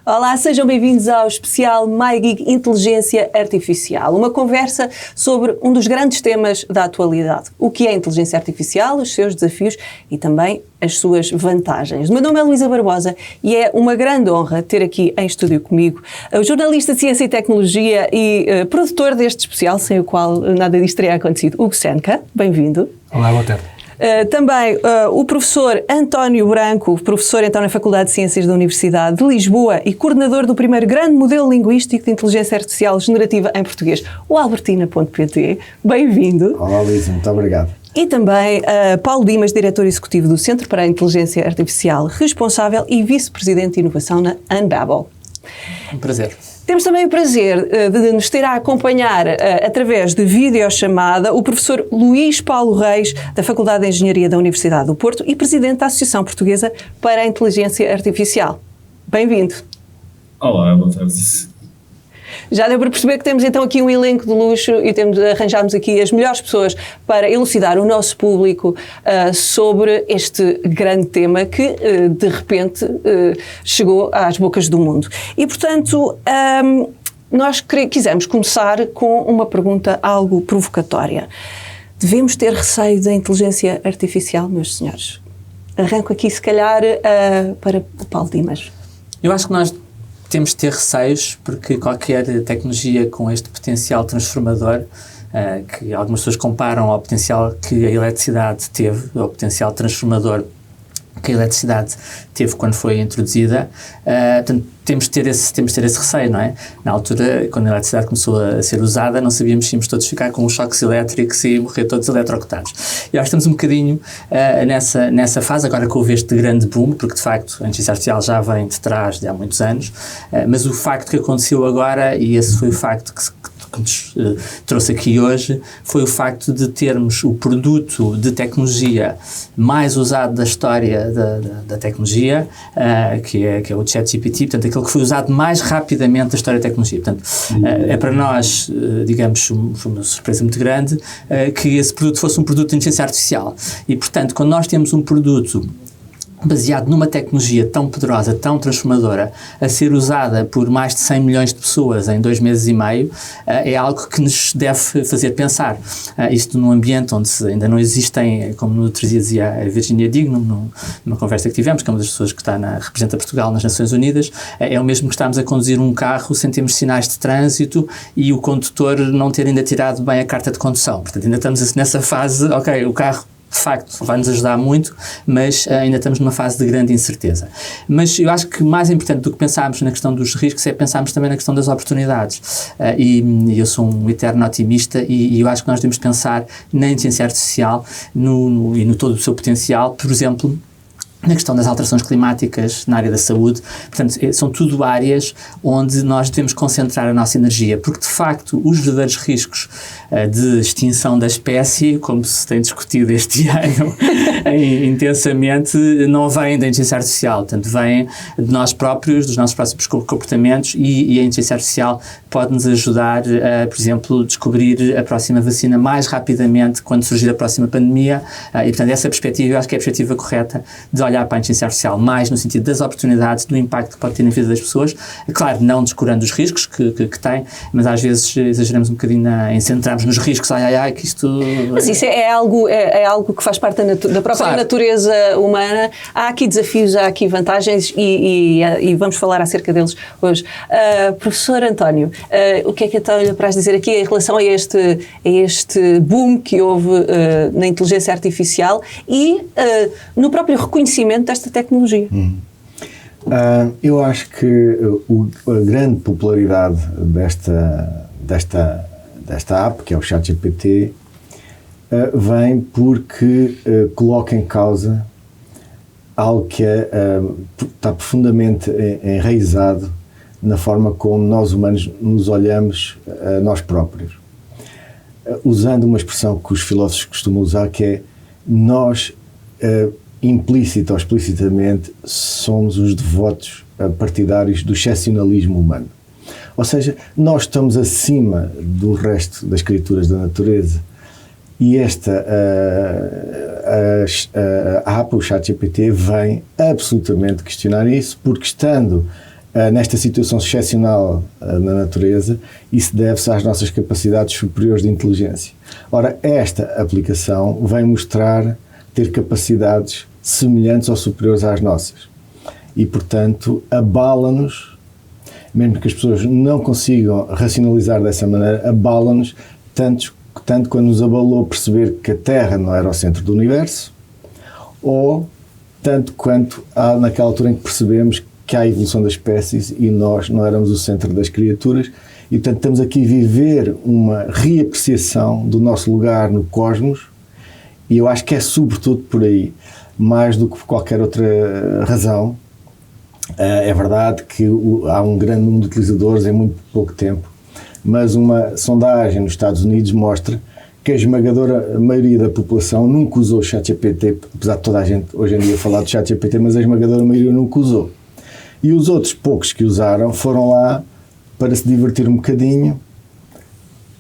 Olá, sejam bem-vindos ao especial MyGig Inteligência Artificial, uma conversa sobre um dos grandes temas da atualidade. O que é inteligência artificial, os seus desafios e também as suas vantagens. O meu nome é Luísa Barbosa e é uma grande honra ter aqui em estúdio comigo o jornalista de Ciência e Tecnologia e produtor deste especial, sem o qual nada disto teria acontecido, Hugo Seneca. Bem-vindo. Olá, boa tarde. Também o professor António Branco, professor então na Faculdade de Ciências da Universidade de Lisboa e coordenador do primeiro grande modelo linguístico de inteligência artificial generativa em português, o Albertina.pt. Bem-vindo. Olá, Luísa, muito obrigado. E também Paulo Dimas, diretor executivo do Centro para a Inteligência Artificial, responsável e vice-presidente de inovação na Unbabel. Um prazer. Temos também o prazer de nos ter a acompanhar através de videochamada o professor Luís Paulo Reis, da Faculdade de Engenharia da Universidade do Porto e presidente da Associação Portuguesa para a Inteligência Artificial. Bem-vindo. Olá, boa tarde. Já deu para perceber que temos então aqui um elenco de luxo e arranjámos aqui as melhores pessoas para elucidar o nosso público sobre este grande tema que de repente chegou às bocas do mundo. E portanto nós quisemos começar com uma pergunta algo provocatória. Devemos ter receio da inteligência artificial, meus senhores? Arranco aqui se calhar para o Paulo Dimas. Eu acho que nós temos de ter receios, porque qualquer tecnologia com este potencial transformador, que algumas pessoas comparam ao potencial que a eletricidade teve, ao potencial transformador que a eletricidade teve quando foi introduzida, portanto, temos de ter esse receio, não é? Na altura, quando a eletricidade começou a ser usada, não sabíamos se íamos todos ficar com os choques elétricos e morrer todos eletrocutados. E acho que estamos um bocadinho nessa fase, agora que houve este grande boom, porque de facto a inteligência artificial já vem de trás de há muitos anos, mas o facto que aconteceu agora, e esse foi o facto que nos trouxe aqui hoje, foi o facto de termos o produto de tecnologia mais usado da história da tecnologia, que é o ChatGPT, portanto, aquele que foi usado mais rapidamente da história da tecnologia. Portanto, é para nós, digamos, foi uma surpresa muito grande que esse produto fosse um produto de inteligência artificial. E, portanto, quando nós temos um produto baseado numa tecnologia tão poderosa, tão transformadora, a ser usada por mais de 100 milhões de pessoas em 2 meses e meio, é algo que nos deve fazer pensar. Isto num ambiente onde ainda não existem, como no outro dia dizia a Virginia Dignam, numa conversa que tivemos, que é uma das pessoas que representa Portugal nas Nações Unidas, é o mesmo que estarmos a conduzir um carro sem termos sinais de trânsito e o condutor não ter ainda tirado bem a carta de condução. Portanto, ainda estamos nessa fase, ok, o carro de facto vai-nos ajudar muito, mas ainda estamos numa fase de grande incerteza. Mas eu acho que mais importante do que pensarmos na questão dos riscos é pensarmos também na questão das oportunidades. E eu sou um eterno otimista e eu acho que nós devemos pensar na inteligência artificial e no todo o seu potencial, por exemplo, na questão das alterações climáticas, na área da saúde. Portanto, são tudo áreas onde nós devemos concentrar a nossa energia, porque de facto os verdadeiros riscos de extinção da espécie, como se tem discutido este ano intensamente, não vêm da inteligência artificial, portanto vêm de nós próprios, dos nossos próprios comportamentos e a inteligência artificial pode-nos ajudar a, por exemplo, descobrir a próxima vacina mais rapidamente quando surgir a próxima pandemia e, portanto, essa perspectiva, eu acho que é a perspectiva correta de olhar para a inteligência artificial mais no sentido das oportunidades, do impacto que pode ter na vida das pessoas, claro, não descurando os riscos que tem, mas às vezes exageramos um bocadinho em centrarmos nos riscos, que isto... Mas isso é algo que faz parte da própria natureza humana. Há aqui desafios, há aqui vantagens e vamos falar acerca deles hoje. Professor António, o que é que António para dizer aqui em relação a este boom que houve na inteligência artificial e no próprio reconhecimento desta tecnologia? Eu acho que a grande popularidade desta app, que é o ChatGPT, vem porque coloca em causa algo que está profundamente enraizado na forma como nós humanos nos olhamos a nós próprios. Usando uma expressão que os filósofos costumam usar, que é nós, implícita ou explicitamente, somos os devotos partidários do excepcionalismo humano. Ou seja, nós estamos acima do resto das criaturas da natureza e a app, o ChatGPT, vem absolutamente questionar isso, porque estando nesta situação excepcional na natureza, isso deve-se às nossas capacidades superiores de inteligência. Ora, esta aplicação vem mostrar ter capacidades semelhantes ou superiores às nossas. E, portanto, abala-nos, mesmo que as pessoas não consigam racionalizar dessa maneira, abala-nos tanto quando nos abalou perceber que a Terra não era o centro do universo, ou tanto quanto naquela altura em que percebemos que há a evolução das espécies e nós não éramos o centro das criaturas, e portanto estamos aqui a viver uma reapreciação do nosso lugar no cosmos, e eu acho que é sobretudo por aí, mais do que por qualquer outra razão. É verdade que há um grande número de utilizadores em muito pouco tempo, mas uma sondagem nos Estados Unidos mostra que a esmagadora maioria da população nunca usou o ChatGPT, apesar de toda a gente hoje em dia falar do ChatGPT, mas a esmagadora maioria nunca usou. E os outros poucos que usaram foram lá para se divertir um bocadinho,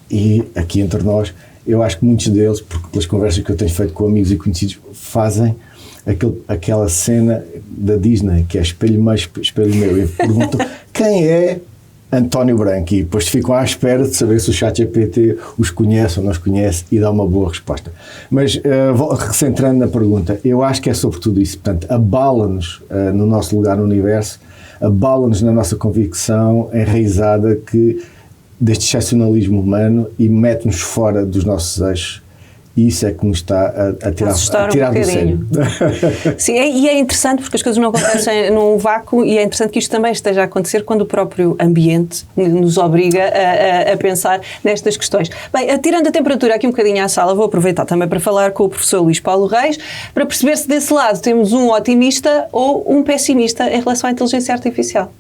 e aqui entre nós, eu acho que muitos deles, porque pelas conversas que eu tenho feito com amigos e conhecidos, fazem aquela cena da Disney, que é espelho meu, espelho meu, e perguntam quem é António Branco, e depois ficam à espera de saber se o ChatGPT os conhece ou não os conhece e dá uma boa resposta. Mas, recentrando na pergunta, eu acho que é sobretudo isso. Portanto, abala-nos no nosso lugar no universo, abala-nos na nossa convicção enraizada deste excepcionalismo humano e mete-nos fora dos nossos eixos. E isso é que nos está a tirar do sério. Sim, e é interessante porque as coisas não acontecem num vácuo, e é interessante que isto também esteja a acontecer quando o próprio ambiente nos obriga a pensar nestas questões. Bem, tirando a temperatura aqui um bocadinho à sala, vou aproveitar também para falar com o professor Luís Paulo Reis, para perceber se desse lado temos um otimista ou um pessimista em relação à inteligência artificial.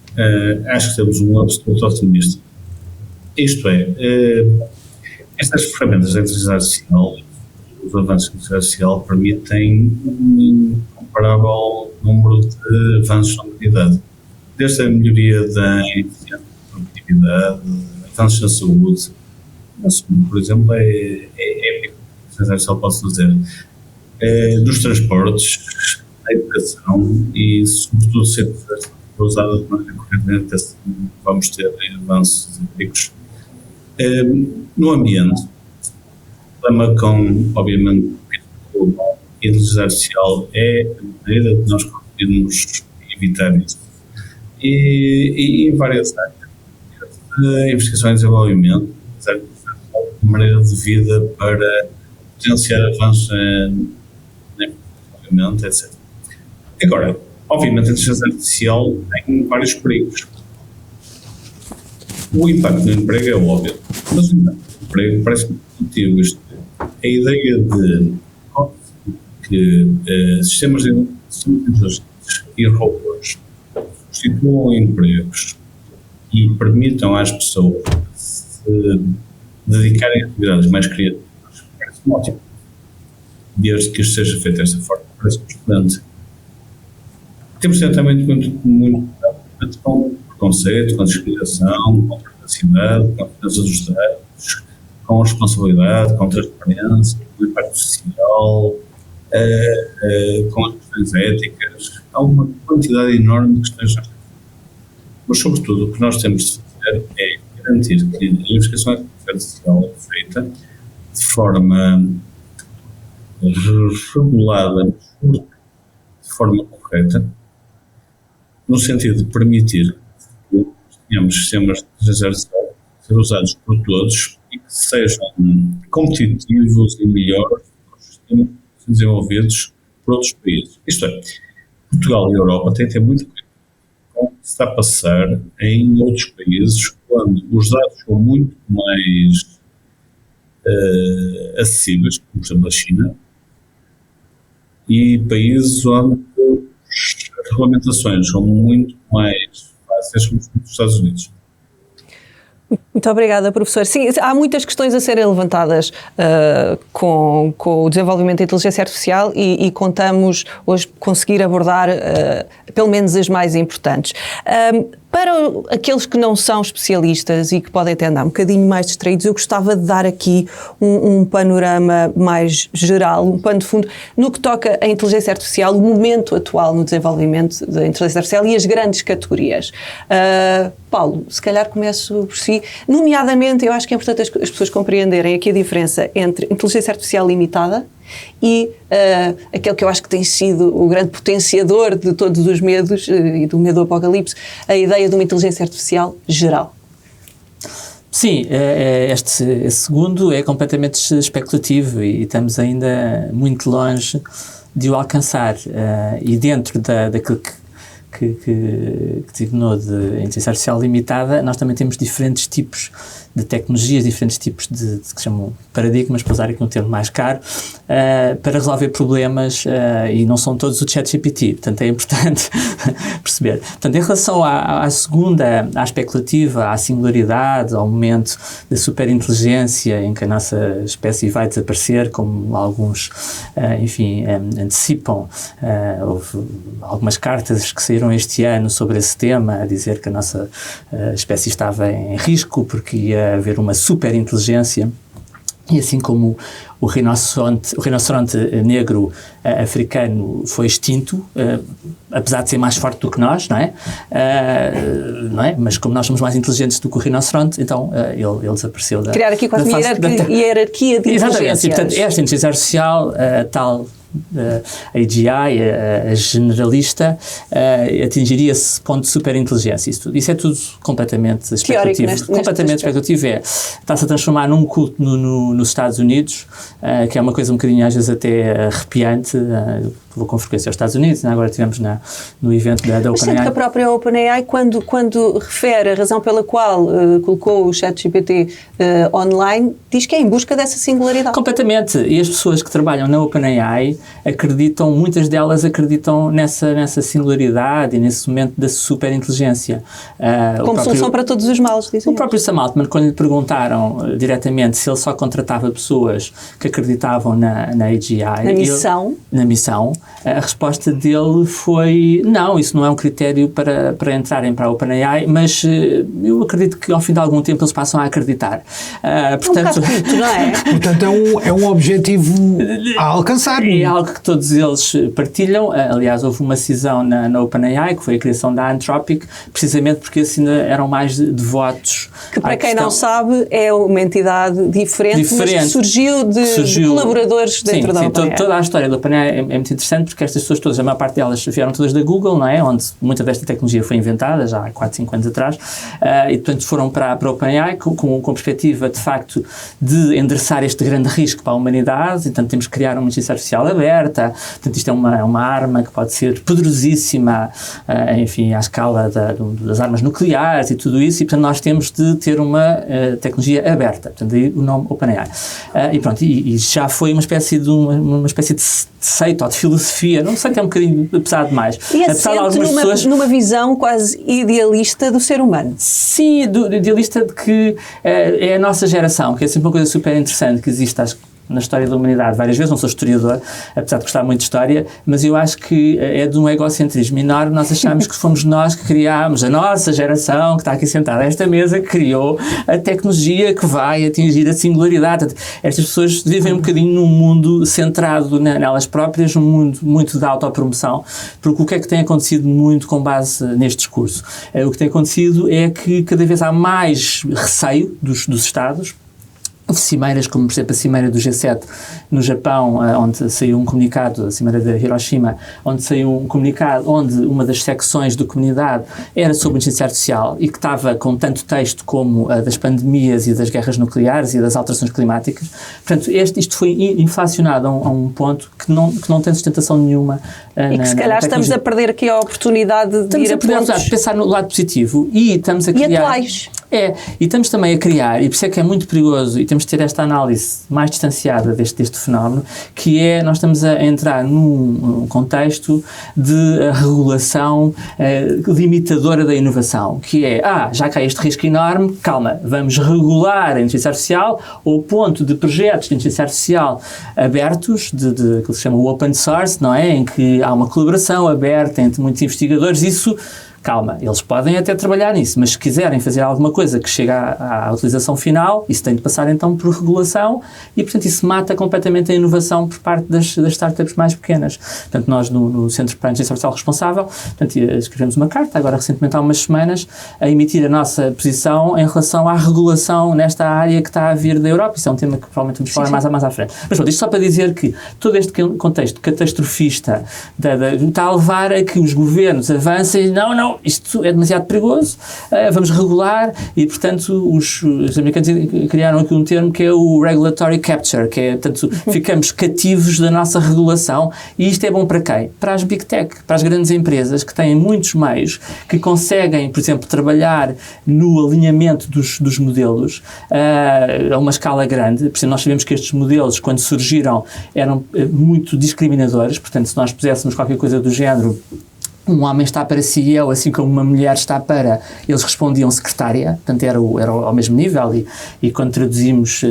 Acho que temos um absoluto otimista. Isto é, estas ferramentas de inteligência artificial, os avanços de inteligência artificial permitem um incomparável número de avanços na humanidade. Desde a melhoria da eficiência, da produtividade, avanços na saúde, por exemplo, é a inteligência artificial pode fazer, dos transportes, da educação e, sobretudo, se for usada de maneira corretamente, vamos ter avanços ricos. No ambiente, o problema com, obviamente, a inteligência artificial é a maneira de nós conseguirmos evitar isso. E em várias áreas, de investigação e desenvolvimento, uma maneira de vida para potenciar avanços na desenvolvimento, etc. Agora, obviamente, a inteligência artificial tem vários perigos. O impacto no emprego é óbvio, mas o impacto no emprego parece-me positivo. A ideia de que sistemas inteligentes e robôs substituam empregos e permitam às pessoas se dedicarem a atividades mais criativas parece-me ótimo. Desde que isto seja feito desta forma, parece-me importante. Temos de ter também muito com preconceito, com discriminação, com privacidade, com a defesa dos dados, com responsabilidade, com transparência, com impacto social, com as questões éticas. Há uma quantidade enorme de questões. Mas, sobretudo, o que nós temos de fazer é garantir que a investigação artificial é feita de forma regulada, de forma correta, no sentido de permitir que tenhamos sistemas de inteligência artificial ser usados por todos e que sejam competitivos e melhores que os sistemas desenvolvidos por outros países. Isto é, Portugal e a Europa têm de ter muito cuidado com o que se está a passar em outros países quando os dados são muito mais acessíveis, como por exemplo a China, e países onde as regulamentações são muito mais fáceis, como os Estados Unidos. Muito obrigada, professor. Sim, há muitas questões a serem levantadas com o desenvolvimento da inteligência artificial e contamos hoje conseguir abordar pelo menos as mais importantes. Para aqueles que não são especialistas e que podem até andar um bocadinho mais distraídos, eu gostava de dar aqui um panorama mais geral, um pano de fundo, no que toca à inteligência artificial, o momento atual no desenvolvimento da inteligência artificial e as grandes categorias. Paulo, se calhar começo por si. Nomeadamente, eu acho que é importante as pessoas compreenderem aqui a diferença entre inteligência artificial limitada e aquele que eu acho que tem sido o grande potenciador de todos os medos e do medo do apocalipse, a ideia de uma inteligência artificial geral. Sim, este segundo é completamente especulativo e estamos ainda muito longe de o alcançar. E dentro daquilo que designou de inteligência artificial limitada, nós também temos diferentes tipos de tecnologias, diferentes tipos de que se chamam paradigmas, para usar aqui um termo mais caro, para resolver problemas, e não são todos o ChatGPT, portanto é importante perceber. Portanto, em relação à segunda, à especulativa, à singularidade, ao momento da superinteligência em que a nossa espécie vai desaparecer, como alguns, antecipam, houve algumas cartas que saíram este ano sobre esse tema, a dizer que a nossa espécie estava em risco porque ia haver uma superinteligência, e assim como o rinoceronte negro africano foi extinto, apesar de ser mais forte do que nós, não é? Mas como nós somos mais inteligentes do que o rinoceronte, então ele desapareceu da... Criar aqui quase uma hierarquia de inteligências. Exatamente, e, portanto, esta inteligência artificial, tal... a AGI, a generalista, atingiria esse ponto de superinteligência. Isso é tudo completamente especulativo. Especulativo está-se a transformar num culto nos Estados Unidos, que é uma coisa um bocadinho às vezes até arrepiante. Vou com frequência aos Estados Unidos, agora estivemos no evento da OpenAI. Mas sendo que a própria OpenAI, quando refere a razão pela qual colocou o ChatGPT online, diz que é em busca dessa singularidade. Completamente. E as pessoas que trabalham na OpenAI muitas delas acreditam nessa singularidade e nesse momento da superinteligência. Como solução para todos os males, dizem. O próprio Sam Altman, quando lhe perguntaram diretamente se ele só contratava pessoas que acreditavam na AGI... Na missão, a resposta dele foi: não, isso não é um critério para entrarem para a OpenAI, mas eu acredito que ao fim de algum tempo eles passam a acreditar. Portanto, não é? Portanto, é um objetivo a alcançar. É algo que todos eles partilham. Aliás, houve uma cisão na OpenAI, que foi a criação da Anthropic, precisamente porque assim eram mais devotos. Que para quem não sabe é uma entidade diferente. Mas que surgiu de colaboradores dentro da OpenAI. Toda a história da OpenAI é muito interessante, porque estas pessoas todas, a maior parte delas vieram todas da Google, não é? Onde muita desta tecnologia foi inventada, já há 4, 5 anos atrás, e portanto foram para a OpenAI com perspectiva, de facto, de endereçar este grande risco para a humanidade. Portanto, temos que criar uma inteligência artificial aberta. Portanto, isto é uma arma que pode ser poderosíssima, à escala das armas nucleares e tudo isso, e portanto nós temos de ter uma tecnologia aberta. Portanto, daí o nome OpenAI. E já foi uma espécie de seita ou de filosofia, não sei, que é um bocadinho pesado demais. E assente numa visão quase idealista do ser humano. Sim, idealista de que é a nossa geração, que é sempre uma coisa super interessante que existe, acho que na história da humanidade, várias vezes. Não sou historiador, apesar de gostar muito de história, mas eu acho que é de um egocentrismo enorme. Nós achamos que fomos nós que criámos, a nossa geração que está aqui sentada a esta mesa, que criou a tecnologia que vai atingir a singularidade. Estas pessoas vivem um bocadinho num mundo centrado nelas próprias, um mundo muito de autopromoção, porque o que é que tem acontecido muito com base neste discurso? O que tem acontecido é que cada vez há mais receio dos Estados. Houve cimeiras, como por exemplo a cimeira do G7 no Japão, onde saiu um comunicado, a cimeira de Hiroshima, onde saiu um comunicado onde uma das secções da comunidade era sobre inteligência artificial e que estava com tanto texto como das pandemias e das guerras nucleares e das alterações climáticas. Portanto, isto foi inflacionado a um ponto que não tem sustentação nenhuma. E que se calhar estamos a perder aqui a oportunidade de ir a pontos... pensar no lado positivo e estamos a criar... E atuais. E estamos também a criar, e por isso é que é muito perigoso, e temos de ter esta análise mais distanciada deste fenómeno, que é, nós estamos a entrar num contexto de regulação limitadora da inovação, que é, já que há este risco enorme, calma, vamos regular a inteligência artificial ao ponto de projetos de inteligência artificial abertos, que se chama o open source, não é? Em que há uma colaboração aberta entre muitos investigadores, isso calma, eles podem até trabalhar nisso, mas se quiserem fazer alguma coisa que chegue à utilização final, isso tem de passar então por regulação e, portanto, isso mata completamente a inovação por parte das startups mais pequenas. Portanto, nós no Centro para a Inteligência Artificial Responsável, portanto, escrevemos uma carta, agora recentemente há umas semanas, a emitir a nossa posição em relação à regulação nesta área que está a vir da Europa. Isso é um tema que provavelmente vamos falar mais à frente. Mas pronto, isto só para dizer que todo este contexto catastrofista está a levar a que os governos avancem e não, isto é demasiado perigoso, vamos regular e, portanto, os americanos criaram aqui um termo que é o regulatory capture, que é, portanto, ficamos cativos da nossa regulação e isto é bom para quem? Para as big tech, para as grandes empresas que têm muitos meios, que conseguem, por exemplo, trabalhar no alinhamento dos modelos a uma escala grande. Por exemplo, nós sabemos que estes modelos, quando surgiram, eram muito discriminadores, portanto, se nós puséssemos qualquer coisa do género, um homem está para CEO, assim como uma mulher está para... Eles respondiam secretária, portanto era ao mesmo nível e quando traduzimos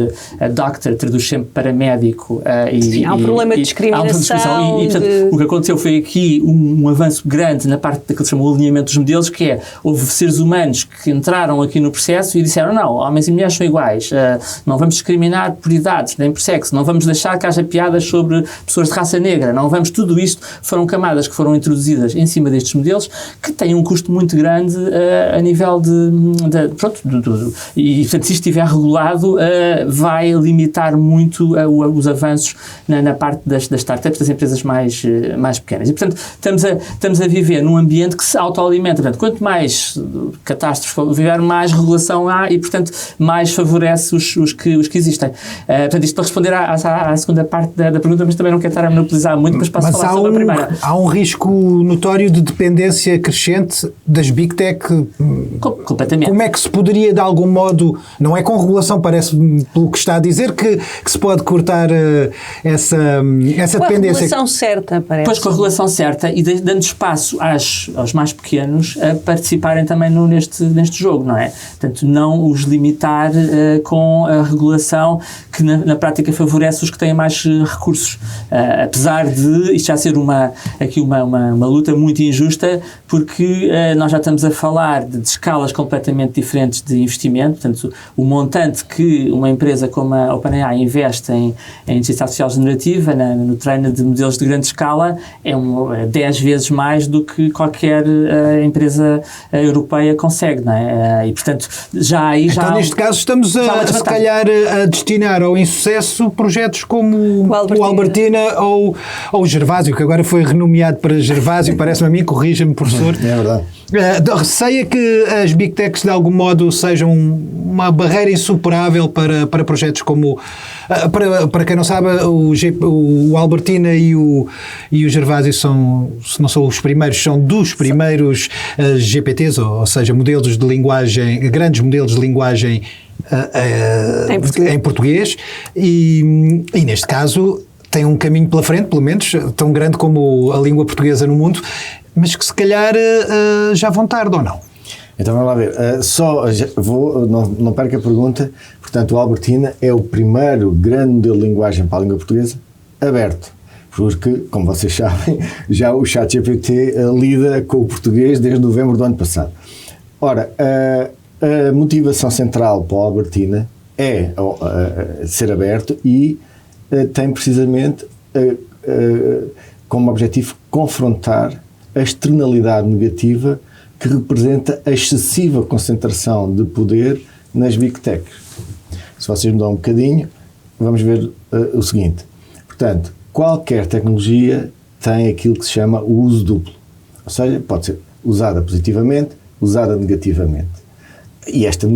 doctor, traduz sempre para médico. Sim, há um problema de discriminação. E, portanto, o que aconteceu foi aqui um avanço grande na parte daquilo que se chama o alinhamento dos modelos, que é, houve seres humanos que entraram aqui no processo e disseram, não, homens e mulheres são iguais, não vamos discriminar por idades, nem por sexo, não vamos deixar que haja piadas sobre pessoas de raça negra, não vamos, tudo isto foram camadas que foram introduzidas em cima destes modelos que têm um custo muito grande a nível e portanto se isto estiver regulado vai limitar muito os avanços na parte das startups, das empresas mais pequenas e portanto estamos a viver num ambiente que se autoalimenta, portanto quanto mais catástrofes viver, mais regulação há e portanto mais favorece os que existem. Portanto isto para responder à segunda parte da pergunta, mas também não quero estar a monopolizar muito, mas passo a falar sobre a primeira. Há um risco notório de dependência crescente das Big Tech. Completamente. Como é que se poderia, de algum modo, não é com regulação, parece pelo que está a dizer, que se pode cortar essa dependência? Com a regulação certa, parece. Pois, com a regulação certa e dando espaço aos mais pequenos a participarem também neste jogo, não é? Portanto, não os limitar com a regulação que na prática favorece os que têm mais recursos. Apesar de isto já ser uma luta muito injusta, porque nós já estamos a falar de escalas completamente diferentes de investimento, portanto, o montante que uma empresa como a OpenAI investe em inteligência artificial generativa, no treino de modelos de grande escala, é 10 vezes mais do que qualquer empresa europeia consegue, não é? E, portanto, já aí já... Então, neste caso, estamos se calhar a destinar ao insucesso projetos como o Albertina ou o Gervásio, que agora foi renomeado para Gervásio, parece-me a mim, corrija-me, professor. É verdade. Receia que as Big Techs, de algum modo, sejam uma barreira insuperável para projetos como... Para quem não sabe, o Albertina e o Gervásio se não são os primeiros, são dos primeiros GPTs, ou seja, modelos de linguagem, grandes modelos de linguagem em português e neste caso tem um caminho pela frente, pelo menos, tão grande como a língua portuguesa no mundo, mas que se calhar já vão tarde ou não. Então vamos lá ver, não perca a pergunta. Portanto, o Albertina é o primeiro grande modelo de linguagem para a língua portuguesa aberto, porque, como vocês sabem, já o ChatGPT lida com o português desde novembro do ano passado. Ora, a motivação central para o Albertina é ser aberto e tem precisamente como objetivo confrontar a externalidade negativa que representa a excessiva concentração de poder nas Big Techs. Se vocês me dão um bocadinho, vamos ver o seguinte. Portanto, qualquer tecnologia tem aquilo que se chama o uso duplo. Ou seja, pode ser usada positivamente, usada negativamente. E esta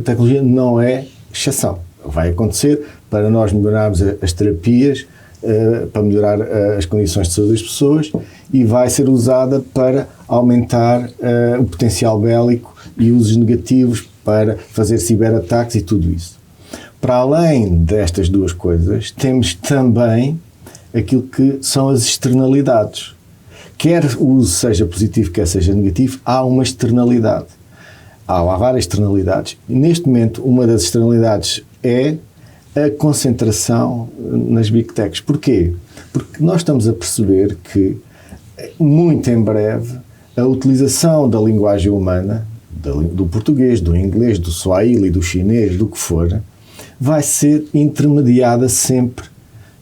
tecnologia não é exceção. Vai acontecer para nós melhorarmos as terapias, para melhorar as condições de saúde das pessoas e vai ser usada para aumentar o potencial bélico e usos negativos para fazer ciberataques e tudo isso. Para além destas duas coisas, temos também aquilo que são as externalidades. Quer o uso seja positivo, quer seja negativo, há uma externalidade. Há várias externalidades. E neste momento, uma das externalidades é a concentração nas Big Techs. Porquê? Porque nós estamos a perceber que, muito em breve, a utilização da linguagem humana, do português, do inglês, do swahili, do chinês, do que for, vai ser intermediada sempre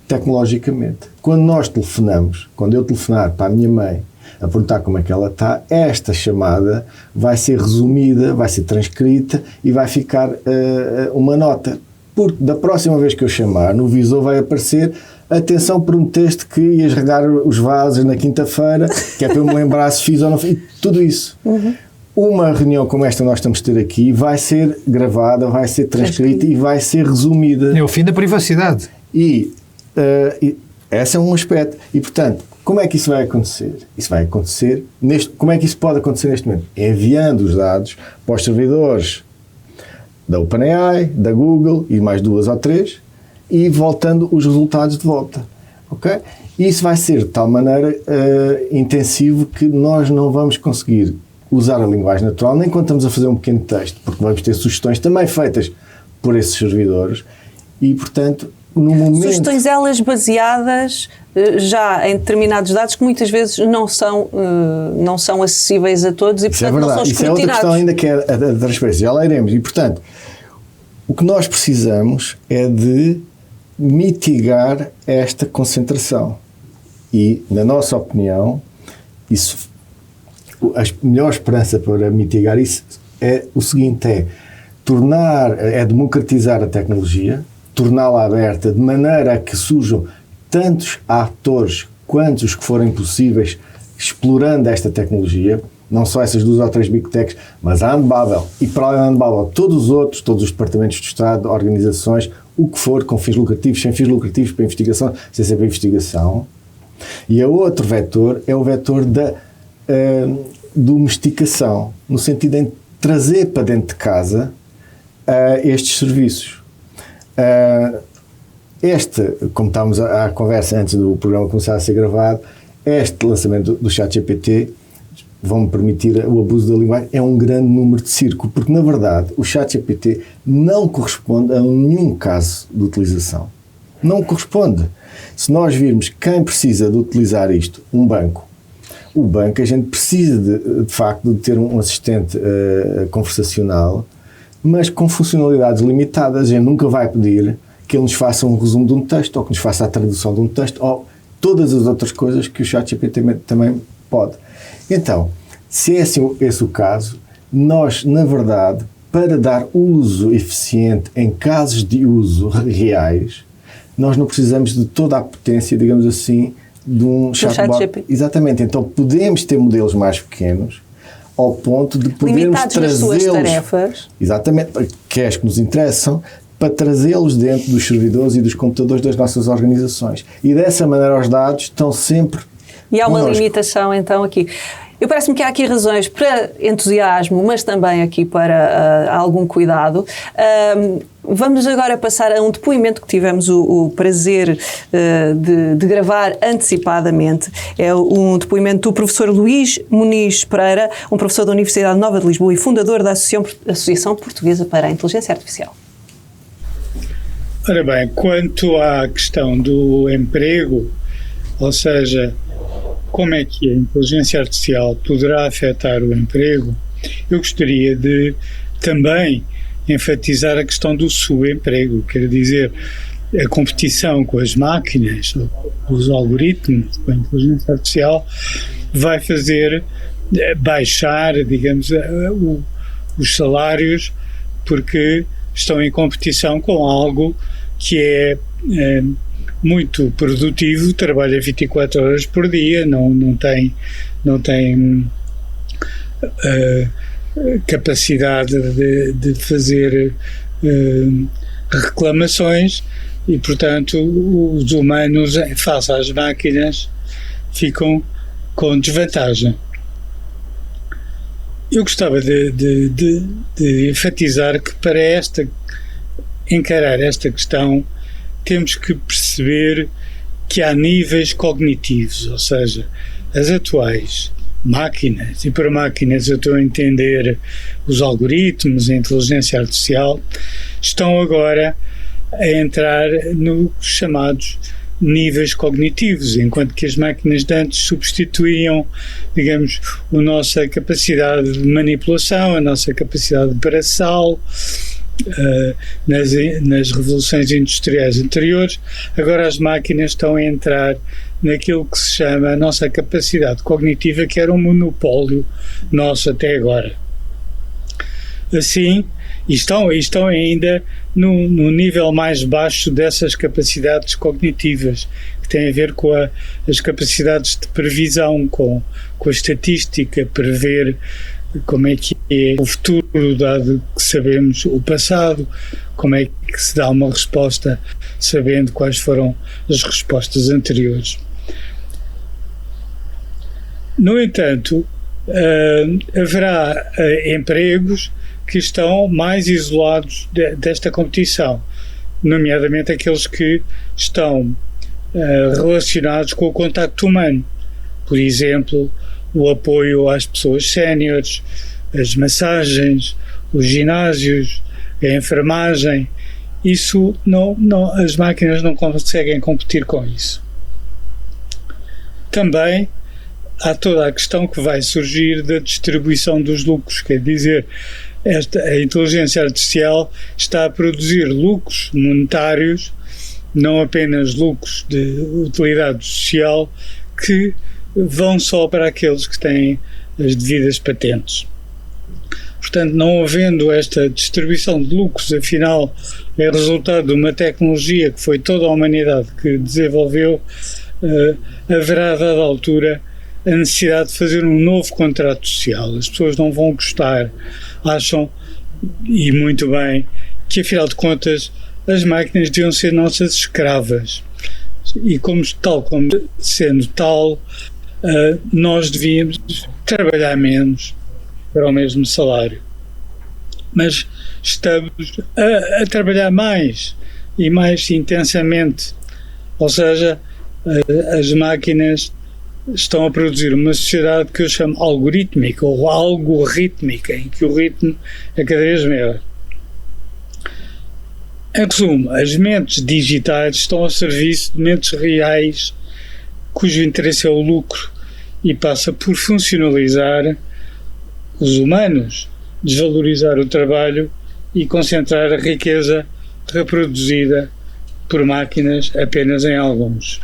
tecnologicamente. Quando nós telefonamos, quando eu telefonar para a minha mãe a perguntar como é que ela está, esta chamada vai ser resumida, vai ser transcrita e vai ficar uma nota. Porque da próxima vez que eu chamar, no visor vai aparecer: atenção, prometeste que ias regar os vasos na quinta-feira, que é para eu me lembrar se fiz ou não fiz, tudo isso. Uma reunião como esta que nós estamos a ter aqui vai ser gravada, vai ser transcrita e vai ser resumida. É o fim da privacidade. E esse é um aspecto. E, portanto, como é que isso vai acontecer? Isso vai acontecer, como é que isso pode acontecer neste momento? Enviando os dados para os servidores da OpenAI, da Google e mais 2 ou 3 e voltando os resultados de volta. Ok? E isso vai ser de tal maneira intensivo que nós não vamos conseguir usar a linguagem natural nem quando estamos a fazer um pequeno texto, porque vamos ter sugestões também feitas por esses servidores e, portanto, no momento... Sugestões elas baseadas já em determinados dados que muitas vezes não são acessíveis a todos e, portanto, não são escrutinados. Isso é outra questão ainda, que é a transparência. Já lá iremos. E, portanto, o que nós precisamos é de mitigar esta concentração. E, na nossa opinião, a melhor esperança para mitigar isso é o seguinte: é democratizar a tecnologia, torná-la aberta de maneira a que surjam tantos atores quantos os que forem possíveis explorando esta tecnologia, não só essas 2 ou 3 Big Techs, mas a Anbabel e, para além da Anbabel, todos os departamentos do Estado, organizações, o que for, com fins lucrativos, sem fins lucrativos, para investigação, sem ser para investigação. E o outro vetor é o vetor da domesticação, no sentido de trazer para dentro de casa estes serviços. Como estávamos à conversa antes do programa começar a ser gravado, este lançamento do ChatGPT, vão-me permitir o abuso da linguagem, é um grande número de circo, porque na verdade o ChatGPT não corresponde a nenhum caso de utilização. Não corresponde. Se nós virmos quem precisa de utilizar isto, o banco, a gente precisa de facto de ter um assistente conversacional, mas com funcionalidades limitadas. A gente nunca vai pedir que ele nos faça um resumo de um texto, ou que nos faça a tradução de um texto, ou todas as outras coisas que o ChatGPT também pode. Então, se é esse o caso, nós, na verdade, para dar uso eficiente em casos de uso reais, nós não precisamos de toda a potência, digamos assim, de um chatbot. Exatamente. Então, podemos ter modelos mais pequenos, ao ponto de podermos trazê-los... suas tarefas. Exatamente, que é as que nos interessam, para trazê-los dentro dos servidores e dos computadores das nossas organizações. E dessa maneira os dados estão sempre E há uma connosco. limitação, então, aqui. Parece-me que há aqui razões para entusiasmo, mas também aqui para algum cuidado. Vamos agora passar a um depoimento que tivemos o prazer de gravar antecipadamente. É um depoimento do professor Luís Muniz Pereira, um professor da Universidade Nova de Lisboa e fundador da Associação Portuguesa para a Inteligência Artificial. Ora bem, quanto à questão do emprego, ou seja, como é que a inteligência artificial poderá afetar o emprego, eu gostaria de também enfatizar a questão do subemprego, quer dizer, a competição com as máquinas, os algoritmos, com a inteligência artificial, vai fazer baixar, digamos, os salários, porque estão em competição com algo que é muito produtivo, trabalha 24 horas por dia, não tem capacidade de fazer reclamações e, portanto, os humanos, face às máquinas, ficam com desvantagem. Eu gostava de enfatizar que para encarar esta questão temos que perceber que há níveis cognitivos, ou seja, as atuais máquinas, e por máquinas eu estou a entender os algoritmos, a inteligência artificial, estão agora a entrar nos chamados níveis cognitivos, enquanto que as máquinas de antes substituíam, digamos, a nossa capacidade de manipulação, a nossa capacidade braçal, nas revoluções industriais anteriores. Agora as máquinas estão a entrar naquilo que se chama a nossa capacidade cognitiva, que era um monopólio nosso até agora. Assim, estão ainda no nível mais baixo dessas capacidades cognitivas, que têm a ver com as capacidades de previsão, com a estatística, prever como é que é o futuro, dado que sabemos o passado, como é que se dá uma resposta sabendo quais foram as respostas anteriores. No entanto, haverá empregos que estão mais isolados desta competição, nomeadamente aqueles que estão relacionados com o contacto humano. Por exemplo, o apoio às pessoas séniores, as massagens, os ginásios, a enfermagem. Isso as máquinas não conseguem competir com isso. Também há toda a questão que vai surgir da distribuição dos lucros, quer dizer, a inteligência artificial está a produzir lucros monetários, não apenas lucros de utilidade social, que vão só para aqueles que têm as devidas patentes. Portanto, não havendo esta distribuição de lucros, afinal é resultado de uma tecnologia que foi toda a humanidade que desenvolveu, haverá a dada altura a necessidade de fazer um novo contrato social. As pessoas não vão gostar, acham, e muito bem, que afinal de contas as máquinas deviam ser nossas escravas e como sendo tal, nós devíamos trabalhar menos para o mesmo salário. Mas estamos a trabalhar mais e mais intensamente, ou seja, as máquinas estão a produzir uma sociedade que eu chamo algorítmica ou algorrítmica, em que o ritmo é cada vez maior. Em resumo, as mentes digitais estão a serviço de mentes reais cujo interesse é o lucro e passa por funcionalizar os humanos, desvalorizar o trabalho e concentrar a riqueza reproduzida por máquinas apenas em alguns.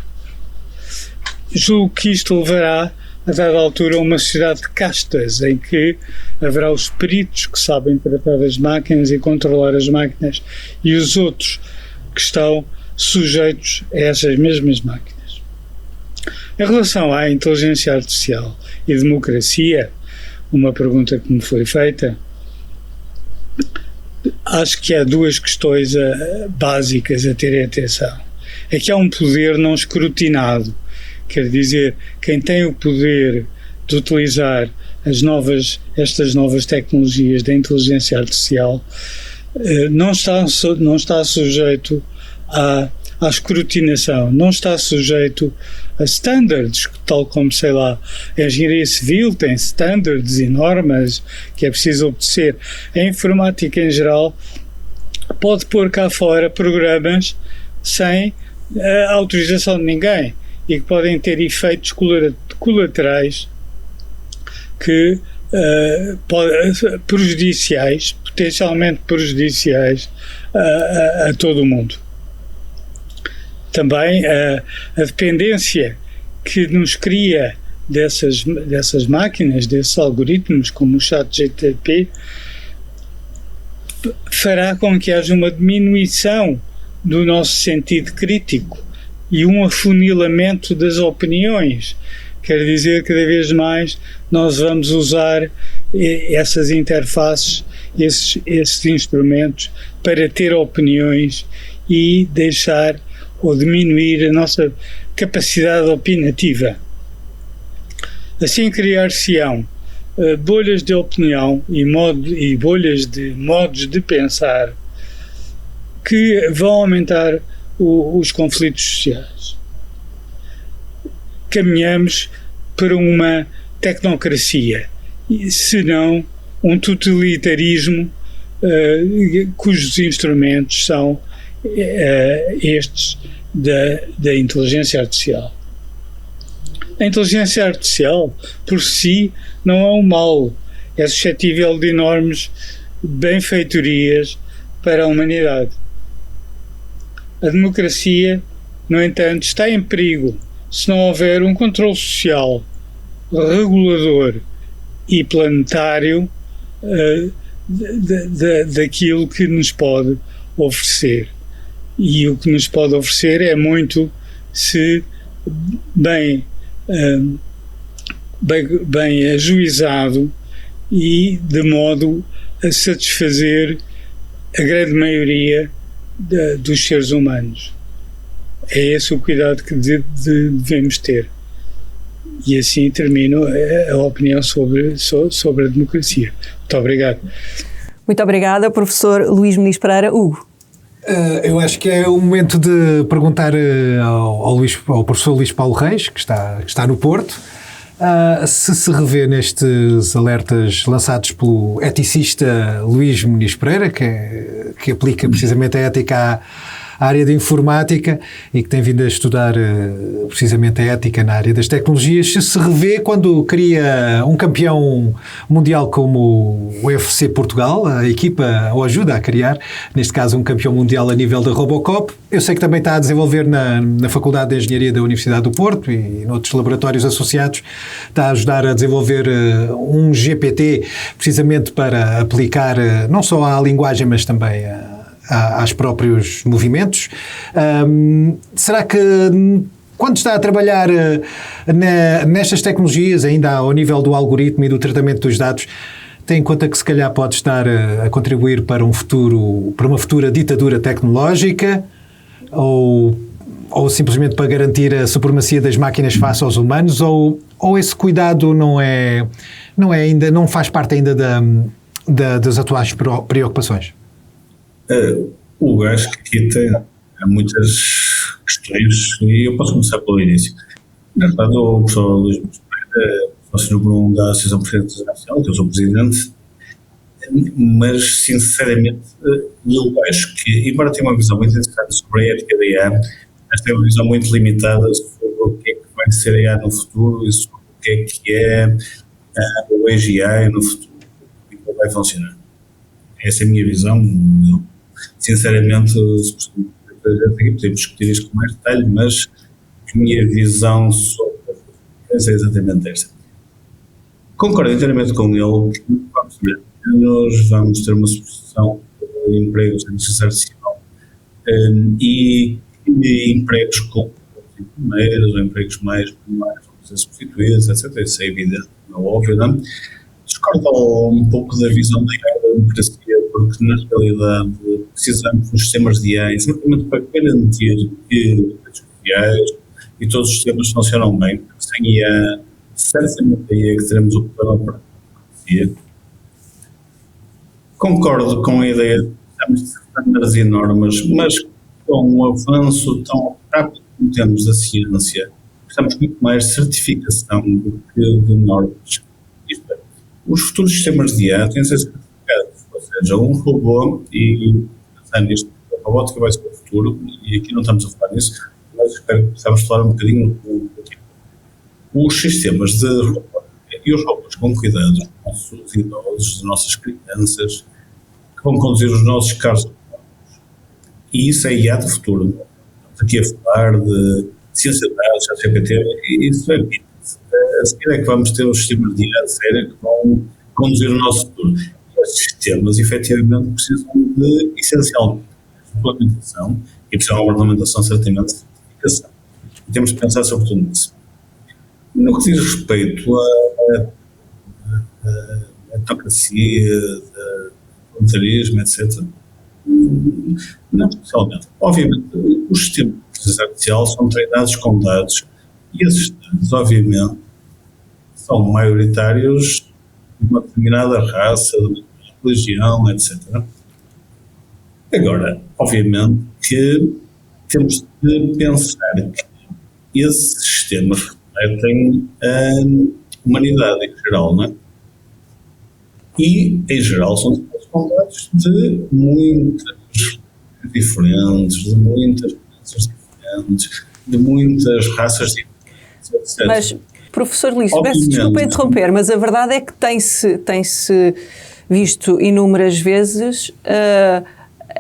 Julgo que isto levará, a dada altura, a uma sociedade de castas, em que haverá os peritos que sabem tratar das máquinas e controlar as máquinas, e os outros que estão sujeitos a essas mesmas máquinas. Em relação à inteligência artificial e democracia, uma pergunta que me foi feita, acho que há duas questões básicas a terem atenção. É que há um poder não escrutinado. Quer dizer, quem tem o poder de utilizar estas novas tecnologias da inteligência artificial não está sujeito à escrutinação, não está sujeito a standards, tal como, sei lá, a engenharia civil tem standards e normas que é preciso obedecer. A informática em geral pode pôr cá fora programas sem a autorização de ninguém e que podem ter efeitos colaterais que prejudiciais, potencialmente prejudiciais a todo o mundo. Também a dependência que nos cria dessas máquinas, desses algoritmos como o ChatGPT, fará com que haja uma diminuição do nosso sentido crítico e um afunilamento das opiniões. Quer dizer, cada vez mais nós vamos usar essas interfaces, esses instrumentos para ter opiniões e deixar ou diminuir a nossa capacidade opinativa. Assim criar-se-ão bolhas de opinião e bolhas de modos de pensar que vão aumentar os conflitos sociais. Caminhamos para uma tecnocracia, se não um totalitarismo cujos instrumentos são estes da inteligência artificial. A inteligência artificial, por si, não é um mal. É suscetível de enormes benfeitorias para a humanidade. A democracia, no entanto, está em perigo se não houver um controle social, regulador e planetário daquilo que nos pode oferecer. E o que nos pode oferecer é muito se bem ajuizado e de modo a satisfazer a grande maioria dos seres humanos. É esse o cuidado que devemos ter. E assim termino a opinião sobre a democracia. Muito obrigado. Muito obrigada, professor Luís Muniz Pereira. Hugo. Eu acho que é o momento de perguntar ao professor Luís Paulo Reis, que está no Porto, se revê nestes alertas lançados pelo eticista Luís Muniz Pereira, que aplica precisamente a ética à área de informática e que tem vindo a estudar precisamente a ética na área das tecnologias, se revê quando cria um campeão mundial como o UFC Portugal, a equipa o ajuda a criar, neste caso um campeão mundial a nível da Robocop. Eu sei que também está a desenvolver na Faculdade de Engenharia da Universidade do Porto e noutros laboratórios associados, está a ajudar a desenvolver um GPT precisamente para aplicar não só à linguagem, mas também aos próprios movimentos. Será que quando está a trabalhar nestas tecnologias, ainda ao nível do algoritmo e do tratamento dos dados, tem em conta que se calhar pode estar a contribuir para uma futura ditadura tecnológica ou simplesmente para garantir a supremacia das máquinas face aos humanos, ou esse cuidado não faz parte ainda das atuais preocupações? Hugo, acho que aqui há muitas questões e eu posso começar pelo início. Na verdade, o professor Luís Muniz Pereira foi número 1 da Associação Portuguesa Nacional, que eu sou presidente, mas, sinceramente, eu acho que, embora tenha uma visão muito interessante sobre a ética da IA, mas tem uma visão muito limitada sobre o que é que vai ser a IA no futuro e sobre o que é o AGI no futuro e como vai funcionar. Essa é a minha visão. Sinceramente, podemos discutir isto com mais detalhe, mas a minha visão sobre a é exatamente esta. Concordo inteiramente com ele que vamos ter uma supressão de empregos na inteligência artificial e empregos com enfermeiros ou empregos mais vão ser substituídos, etc. Isso é evidente, não é óbvio, não? Discordo um pouco da visão da democracia, porque na realidade precisamos dos sistemas de IA exatamente para garantir que as sociais e todos os sistemas funcionam bem, porque sem IA, certamente aí é que teremos o problema para a democracia. Concordo com a ideia de que temos de estándares e normas, mas com um avanço tão rápido como temos da ciência, precisamos muito mais de certificação do que de normas. Isto é, os futuros sistemas de IA têm de ser certificados, ou seja, um robô, e pensando nisto, a robótica vai ser o futuro, e aqui não estamos a falar nisso, mas espero que possamos falar um bocadinho daqui. Os sistemas de robótica e os robôs com cuidado dos nossos idosos, das nossas crianças, que vão conduzir os nossos carros, e isso é IA do futuro. Estamos aqui a falar de ciência de dados, GPT, e isso é vida. A seguir é que vamos ter os sistemas de IA séria que vão conduzir o nosso futuro. E esses sistemas, efetivamente, precisam de, essencialmente, regulamentação, e precisam de uma regulamentação, certamente, de certificação. E temos de pensar sobre tudo isso. No que diz respeito à autocracia, voluntarismo, etc., não especialmente. Obviamente, os sistemas de inteligência artificial são treinados com dados e esses dados, obviamente, são maioritários de uma determinada raça, de uma determinada religião, etc. Agora, obviamente que temos de pensar que esses sistemas refletem a humanidade em geral, não é? E, em geral, são dados de muitas diferentes, de muitas crenças diferentes, de muitas raças diferentes, etc. Mas, professor Lício, peço desculpa interromper, mas a verdade é que tem-se visto inúmeras vezes a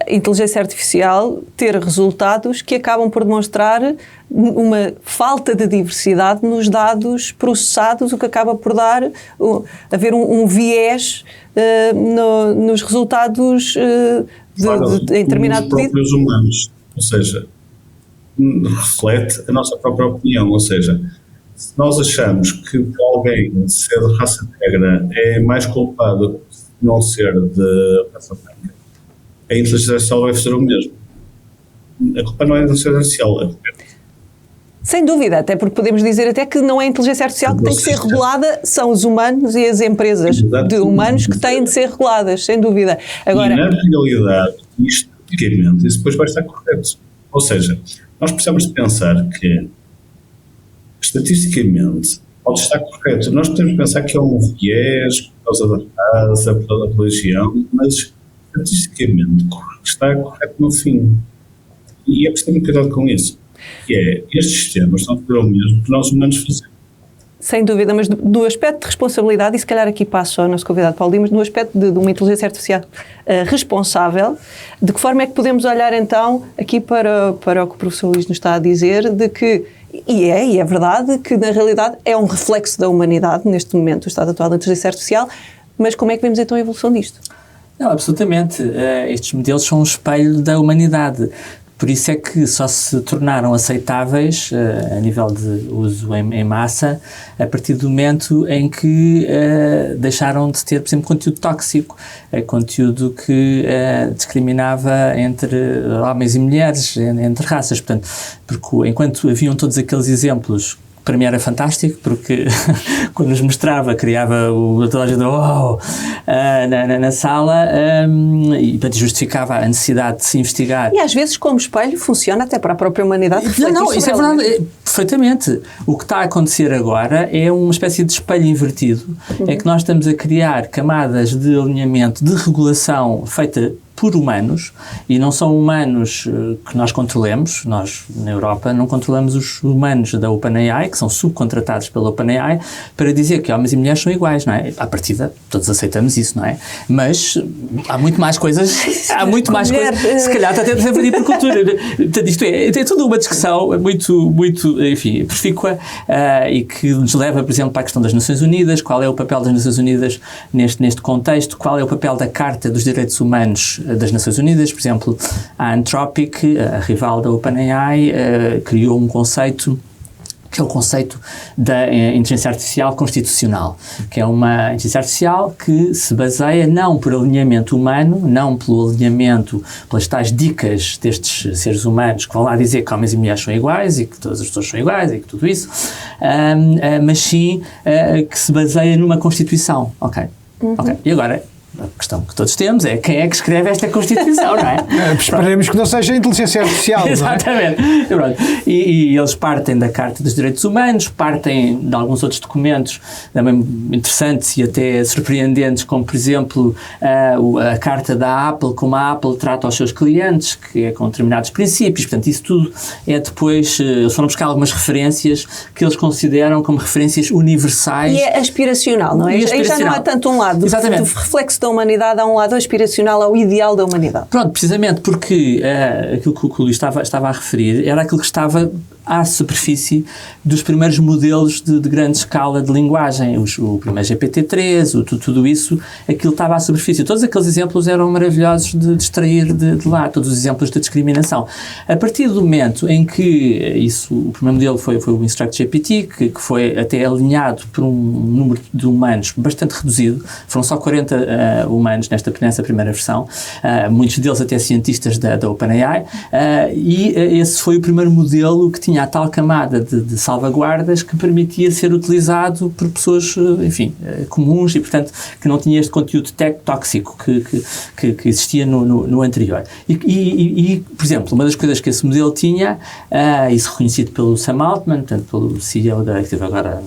inteligência artificial ter resultados que acabam por demonstrar uma falta de diversidade nos dados processados, o que acaba por haver um viés nos resultados em determinado pedido. Próprios humanos, ou seja, reflete a nossa própria opinião, ou seja, se nós achamos que alguém de ser de raça negra é mais culpado de não ser de raça branca, a inteligência artificial vai fazer o mesmo. A culpa não é a inteligência artificial. Sem dúvida, até porque podemos dizer até que não é a inteligência artificial que tem que ser regulada, são os humanos e as empresas de humanos que têm de ser reguladas, sem dúvida. Agora, e na realidade, estatisticamente, isso depois vai estar correto. Ou seja, nós precisamos de pensar que estatisticamente pode estar correto. Nós podemos pensar que é um viés por causa da raça, por causa da religião, mas estatisticamente está correto no fim. E é preciso ter cuidado com isso. Que é, estes sistemas estão a fazer o mesmo que nós humanos fazemos. Sem dúvida, mas do aspecto de responsabilidade, e se calhar aqui passo ao nosso convidado Paulo Dimas, no aspecto de uma inteligência artificial responsável, de que forma é que podemos olhar então aqui para o que o professor Luís nos está a dizer, de que, e é verdade, que na realidade é um reflexo da humanidade, neste momento, o estado atual da inteligência artificial, mas como é que vemos então a evolução disto? Não, absolutamente. Estes modelos são um espelho da humanidade. Por isso é que só se tornaram aceitáveis a nível de uso em massa a partir do momento em que deixaram de ter, por exemplo, conteúdo tóxico, conteúdo que discriminava entre homens e mulheres, entre raças. Portanto, porque enquanto haviam todos aqueles exemplos, para mim era fantástico, porque quando nos mostrava, criava toda a gente na sala e portanto, justificava a necessidade de se investigar. E às vezes, como espelho, funciona até para a própria humanidade. Não, isso é verdade, perfeitamente. O que está a acontecer agora é uma espécie de espelho invertido, é que nós estamos a criar camadas de alinhamento, de regulação feita por humanos, e não são humanos que nós controlemos. Nós, na Europa, não controlamos os humanos da OpenAI, que são subcontratados pela OpenAI, para dizer que homens e mulheres são iguais, não é? À partida, todos aceitamos isso, não é? Mas há muito mais coisas, se calhar até deveria por cultura. Isto é toda uma discussão muito, enfim, profícua, e que nos leva, por exemplo, para a questão das Nações Unidas. Qual é o papel das Nações Unidas neste contexto? Qual é o papel da Carta dos Direitos Humanos das Nações Unidas? Por exemplo, a Anthropic, a rival da OpenAI, criou um conceito que é o conceito da inteligência artificial constitucional, que é uma inteligência artificial que se baseia não por alinhamento humano, não pelo alinhamento, pelas tais dicas destes seres humanos que vão lá dizer que homens e mulheres são iguais e que todas as pessoas são iguais e que tudo isso, mas sim que se baseia numa Constituição. Ok. E agora, a questão que todos temos é quem é que escreve esta Constituição, não é? Esperemos que não seja a inteligência artificial. Exatamente. Não é? E eles partem da Carta dos Direitos Humanos, partem de alguns outros documentos também interessantes e até surpreendentes, como por exemplo a Carta da Apple, como a Apple trata os seus clientes, que é com determinados princípios. Portanto, isso tudo é depois, eles foram buscar algumas referências que eles consideram como referências universais. E é aspiracional, não é? Aí já não é tanto um lado do reflexo da humanidade, há um lado aspiracional ao ideal da humanidade. Pronto, precisamente porque aquilo que o Luís estava a referir era aquilo que estava à superfície dos primeiros modelos de grande escala de linguagem, o primeiro GPT-3, tudo isso, aquilo estava à superfície. Todos aqueles exemplos eram maravilhosos de extrair de lá, todos os exemplos de discriminação. A partir do momento em que o primeiro modelo foi o InstructGPT, que foi até alinhado por um número de humanos bastante reduzido, foram só 40 humanos nessa primeira versão, muitos deles até cientistas da OpenAI, e esse foi o primeiro modelo que tinha a tal camada de salvaguardas que permitia ser utilizado por pessoas, enfim, comuns e, portanto, que não tinha este conteúdo tóxico que existia no anterior. E, por exemplo, uma das coisas que esse modelo tinha, isso reconhecido pelo Sam Altman, portanto, pelo CEO que esteve agora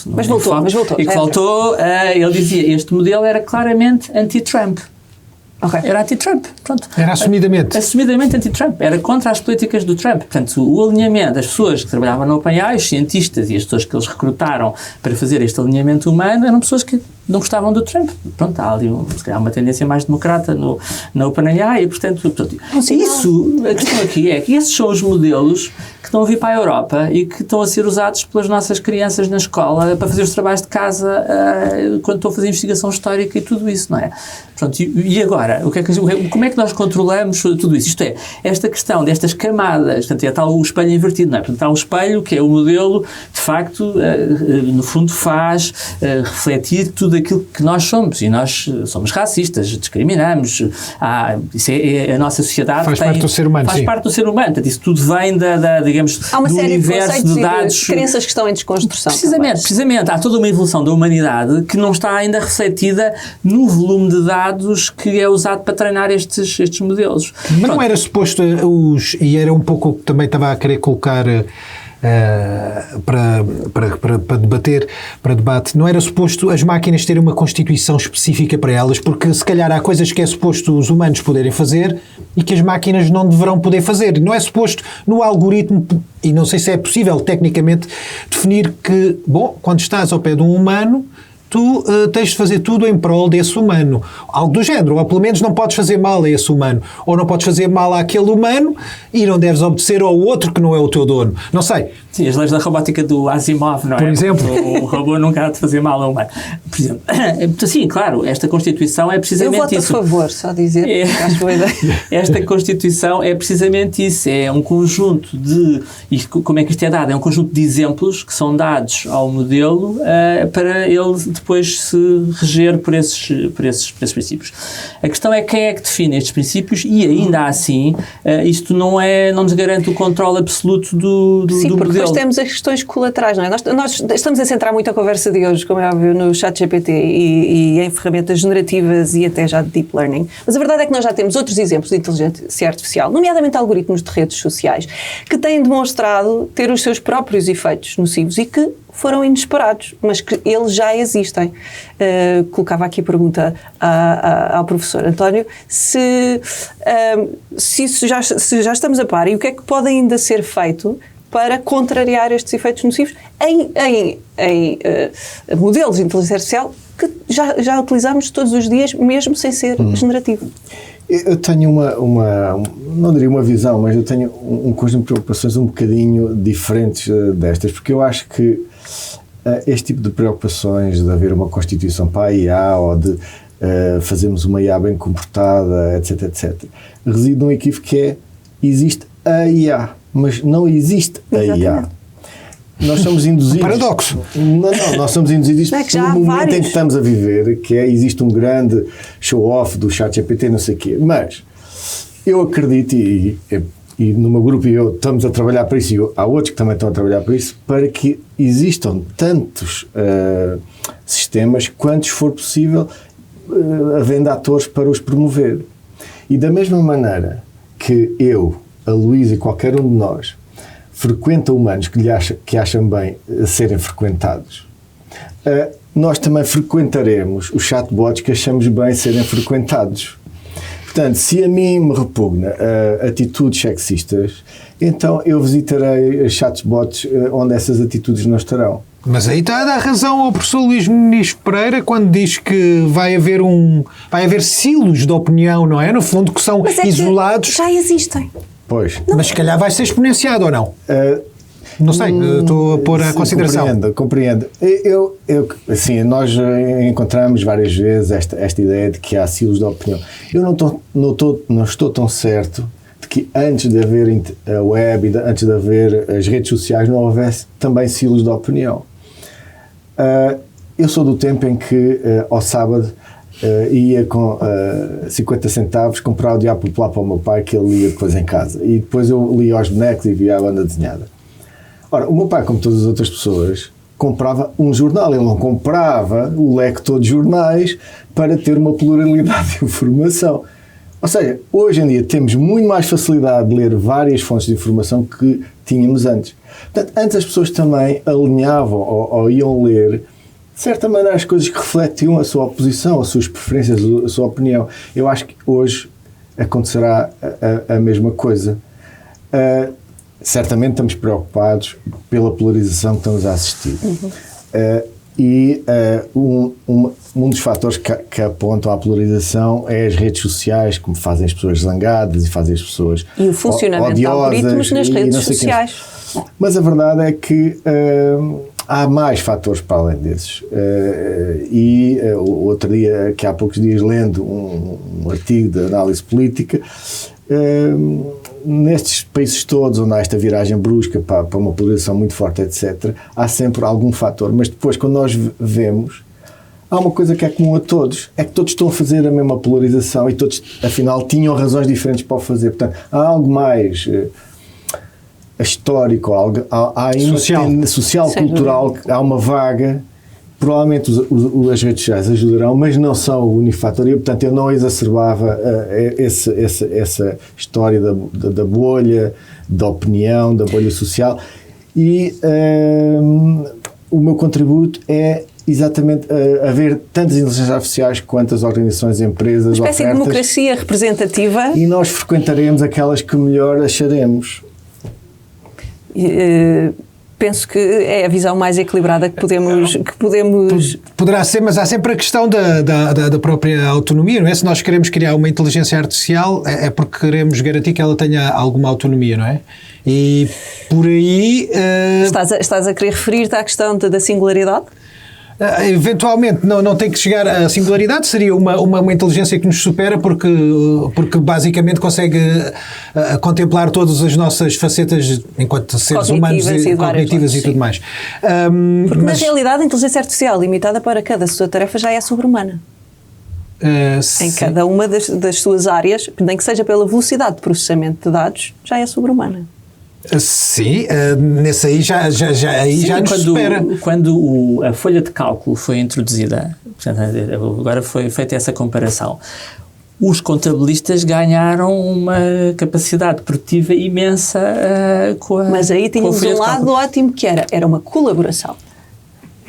mas voltou. E que voltou, ele dizia, este modelo era claramente anti-Trump. Ok. Era anti-Trump. Pronto. Era assumidamente. Assumidamente anti-Trump. Era contra as políticas do Trump. Portanto, o alinhamento das pessoas que trabalhavam no OpenAI, os cientistas e as pessoas que eles recrutaram para fazer este alinhamento humano, eram pessoas que não gostavam do Trump. Pronto, há ali se calhar uma tendência mais democrata na OpenAI e, portanto, a questão aqui é que esses são os modelos que estão a vir para a Europa e que estão a ser usados pelas nossas crianças na escola para fazer os trabalhos de casa quando estão a fazer investigação histórica e tudo isso, não é? Pronto, e agora, como é que nós controlamos tudo isso? Isto é, esta questão destas camadas, portanto, é tal o espelho invertido, não é? Portanto, há o espelho que é o modelo, de facto, no fundo faz refletir tudo aquilo que nós somos, e nós somos racistas, discriminamos, isso é a nossa sociedade faz parte do ser humano, faz parte do ser humano, portanto, isso tudo vem digamos, há uma do série universo de dados. De crenças que estão em desconstrução. Precisamente, há toda uma evolução da humanidade que não está ainda refletida no volume de dados que é usado para treinar estes modelos. Mas não era suposto e era um pouco o que também estava a querer colocar para debater, para debate, não era suposto as máquinas terem uma constituição específica para elas, porque se calhar há coisas que é suposto os humanos poderem fazer e que as máquinas não deverão poder fazer. Não é suposto no algoritmo, e não sei se é possível tecnicamente, definir que, quando estás ao pé de um humano, tu tens de fazer tudo em prol desse humano. Algo do género, ou pelo menos não podes fazer mal a esse humano, ou não podes fazer mal àquele humano e não deves obedecer ao outro que não é o teu dono. Não sei. Sim, as leis da robótica do Asimov, não é? Por exemplo. O robô nunca há de fazer mal ao humano. Por exemplo, sim, claro, esta Constituição é precisamente isso. Eu voto a favor, só dizer, acho boa ideia. Esta Constituição é precisamente isso, é um conjunto como é que isto é dado? É um conjunto de exemplos que são dados ao modelo para ele depois se reger por esses princípios. A questão é quem é que define estes princípios e ainda assim isto não nos garante o controle absoluto do modelo. Depois temos as questões colaterais, não é? Nós estamos a centrar muito a conversa de hoje, como é óbvio, no ChatGPT e em ferramentas generativas e até já de Deep Learning, mas a verdade é que nós já temos outros exemplos de inteligência artificial, nomeadamente algoritmos de redes sociais, que têm demonstrado ter os seus próprios efeitos nocivos e que foram inesperados, mas que eles já existem. Colocava aqui a pergunta ao professor António se já estamos a par e o que é que pode ainda ser feito para contrariar estes efeitos nocivos em modelos de inteligência artificial que já utilizamos todos os dias, mesmo sem ser generativo. Eu tenho não diria uma visão, mas eu tenho um conjunto de preocupações um bocadinho diferentes destas, porque eu acho que este tipo de preocupações de haver uma constituição para a IA ou de fazermos uma IA bem comportada, etc., reside num equívoco que é: existe a IA, mas não existe a IA. Nós somos induzidos... Paradoxo. Não, nós somos induzidos pelo momento em que estamos a viver, que existe um grande show-off do ChatGPT, não sei o quê. Mas eu acredito, e no meu grupo e eu estamos a trabalhar para isso, e há outros que também estão a trabalhar para isso, para que existam tantos sistemas quantos for possível, havendo atores para os promover. E da mesma maneira que eu, a Luísa e qualquer um de nós frequenta humanos que acham bem serem frequentados, nós também frequentaremos os chatbots que achamos bem serem frequentados. Portanto, se a mim me repugna atitudes sexistas, então eu visitarei chatbots onde essas atitudes não estarão. Mas aí está a dar razão ao professor Luís Muniz Pereira quando diz que vai haver silos de opinião, não é? No fundo, que são isolados. Já existem. Pois. Mas se calhar vai ser exponenciado ou não? Não sei, estou a pôr a consideração. Compreendo. Assim, nós encontramos várias vezes esta ideia de que há silos de opinião. Eu não estou tão certo de que antes de haver a web e antes de haver as redes sociais não houvesse também silos de opinião. Eu sou do tempo em que ao sábado ia com 50 centavos comprar o Diabo Popular para o meu pai, que ele lia depois em casa, e depois eu lia os bonecos e via a banda desenhada. Ora, o meu pai, como todas as outras pessoas, comprava um jornal, ele não comprava o leque todo de jornais para ter uma pluralidade de informação. Ou seja, hoje em dia temos muito mais facilidade de ler várias fontes de informação que tínhamos antes. Portanto, antes as pessoas também alinhavam ou iam ler de certa maneira, as coisas que refletiam a sua oposição, as suas preferências, a sua opinião. Eu acho que hoje acontecerá a mesma coisa. Certamente estamos preocupados pela polarização que estamos a assistir. Um dos fatores que apontam à polarização é as redes sociais, como fazem as pessoas zangadas e fazem as pessoas e o funcionamento de algoritmos nas redes sociais. Mas a verdade é que há mais fatores para além desses. Outro dia, que há poucos dias, lendo um artigo de análise política, nestes países todos onde há esta viragem brusca para uma polarização muito forte, etc., há sempre algum fator, mas depois, quando nós vemos, há uma coisa que é comum a todos, é que todos estão a fazer a mesma polarização e todos, afinal, tinham razões diferentes para o fazer. Portanto, há algo mais histórico, há social cultural, há uma vaga. Provavelmente as redes sociais ajudarão, mas não são o único fator. E, portanto, eu não exacerbava essa história da bolha, da opinião, da bolha social. E o meu contributo é exatamente haver tantas inteligências artificiais quanto as organizações, empresas, uma espécie ofertas, de democracia representativa. E nós frequentaremos aquelas que melhor acharemos. Penso que é a visão mais equilibrada que podemos... Poderá ser, mas há sempre a questão da própria autonomia, não é? Se nós queremos criar uma inteligência artificial, é porque queremos garantir que ela tenha alguma autonomia, não é? E por aí... Estás a querer referir-te à questão da singularidade? Eventualmente não tem que chegar à singularidade, seria uma inteligência que nos supera porque basicamente consegue contemplar todas as nossas facetas enquanto seres humanos cognitivas e tudo mais. Porque na realidade a inteligência artificial limitada para cada sua tarefa já é sobre-humana. Em cada uma das suas áreas, nem que seja pela velocidade de processamento de dados, já é sobre-humana. Sim, nesse aí já nos supera. Quando a folha de cálculo foi introduzida, portanto, agora foi feita essa comparação, os contabilistas ganharam uma capacidade produtiva imensa com a Mas aí tínhamos um lado ótimo que era uma colaboração.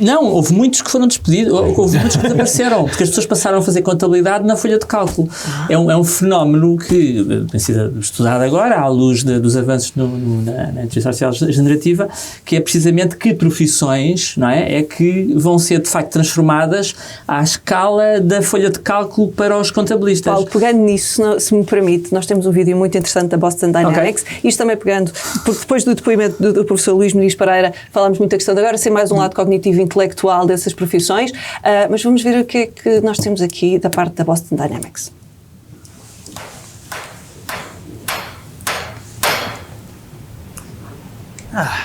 Não, houve muitos que foram despedidos, houve muitos que desapareceram, porque as pessoas passaram a fazer contabilidade na folha de cálculo. É um fenómeno que tem sido estudado agora, à luz dos avanços na inteligência artificial generativa, que é precisamente que profissões, não é que vão ser de facto transformadas à escala da folha de cálculo para os contabilistas. Paulo, pegando nisso, se me permite, nós temos um vídeo muito interessante da Boston Dynamics, isto também pegando, porque depois do depoimento do professor Luís Muniz Pereira, falámos muito da questão de agora ser mais um lado cognitivo intelectual dessas profissões, mas vamos ver o que é que nós temos aqui da parte da Boston Dynamics.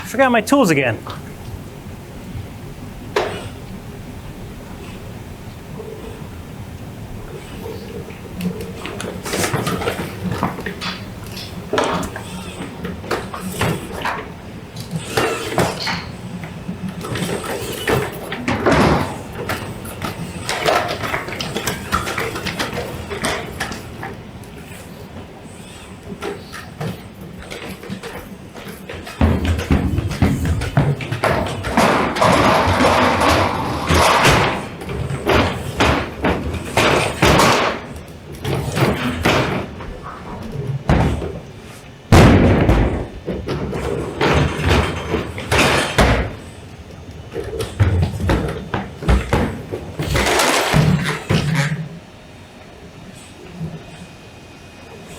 Forgot my tools again.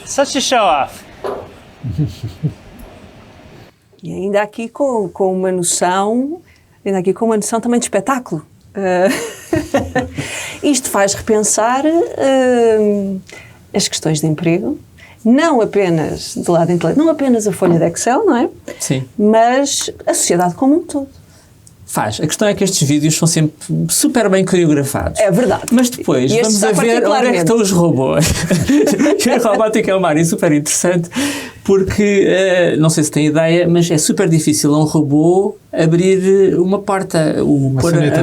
Such a show-off. E ainda aqui com uma noção também de espetáculo. Isto faz repensar as questões de emprego, não apenas do lado intelectual, não apenas a folha de Excel, não é? Sim. Mas a sociedade como um todo. Faz. A questão é que estes vídeos são sempre super bem coreografados. É verdade. Mas depois vamos a ver onde é que estão os robôs. A robótica é uma área super interessante porque, não sei se tem ideia, mas é super difícil a um robô abrir uma porta,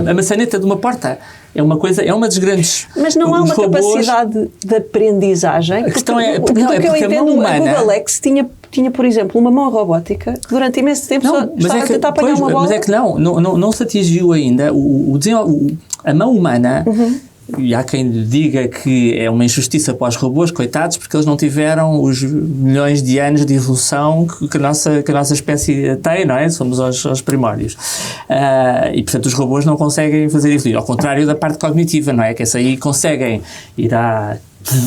a maçaneta de uma porta. É uma das grandes... Mas não há uma capacidade de aprendizagem? A questão é... Porque eu entendo, a Google X tinha tinha, por exemplo, uma mão robótica que durante imenso tempo só estava a tentar apanhar uma bola. Mas é que não se atingiu ainda a mão humana. E há quem diga que é uma injustiça para os robôs, coitados, porque eles não tiveram os milhões de anos de evolução que a nossa espécie tem, não é? Somos aos primórdios. E, portanto, os robôs não conseguem fazer isso. Ao contrário da parte cognitiva, não é? Que essa aí conseguem ir a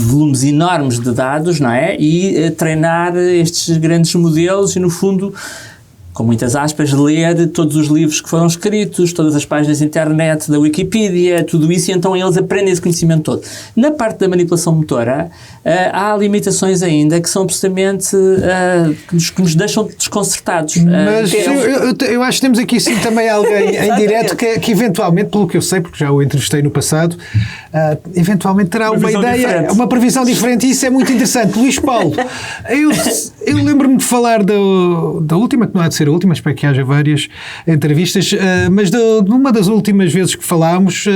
volumes enormes de dados, não é? E treinar estes grandes modelos e, no fundo, com muitas aspas, ler todos os livros que foram escritos, todas as páginas de internet, da Wikipedia, tudo isso, e então eles aprendem esse conhecimento todo. Na parte da manipulação motora, há limitações ainda que são absolutamente que nos deixam desconcertados. Mas eu acho que temos aqui sim também alguém em direto que eventualmente, pelo que eu sei, porque já o entrevistei no passado, eventualmente terá uma ideia, diferente. Uma previsão diferente, e isso é muito interessante. Luís Paulo, eu lembro-me de falar da última, que não há de ser a última, espero que haja várias entrevistas, mas de uma das últimas vezes que falámos,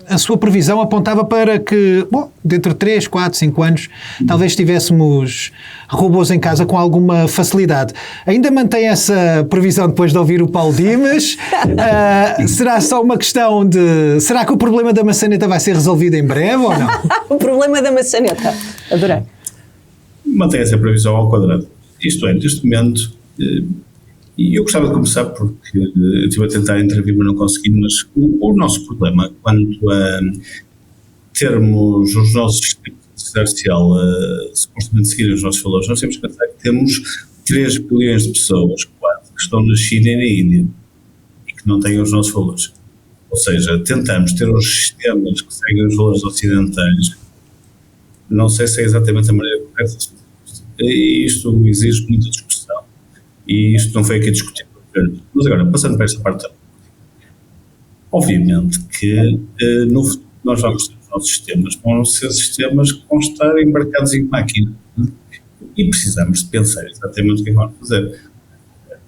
a sua previsão apontava para que, dentro de 3, 4, 5 anos, talvez tivéssemos robôs em casa com alguma facilidade. Ainda mantém essa previsão depois de ouvir o Paulo Dimas? Será só uma questão de... Será que o problema da maçaneta vai ser resolvido em breve ou não? O problema da maçaneta. Adorei. Mantém essa previsão ao quadrado. Isto é, neste momento, e eu gostava de começar porque eu estive a tentar intervir, mas não consegui, mas o nosso problema, quanto a termos os nossos sistemas de sociedade social supostamente seguirem os nossos valores, nós temos que pensar que temos 3 bilhões de pessoas, quase, que estão na China e na Índia e que não têm os nossos valores. Ou seja, tentamos ter os sistemas que seguem os valores ocidentais. Não sei se é exatamente a maneira correta de fazer isto. E isto exige muita discussão. E isto não foi aqui discutido. Mas agora, passando para esta parte, obviamente que no futuro nós vamos ter os nossos sistemas, vão ser sistemas que vão estar embarcados em máquina. E precisamos de pensar exatamente o que vamos fazer.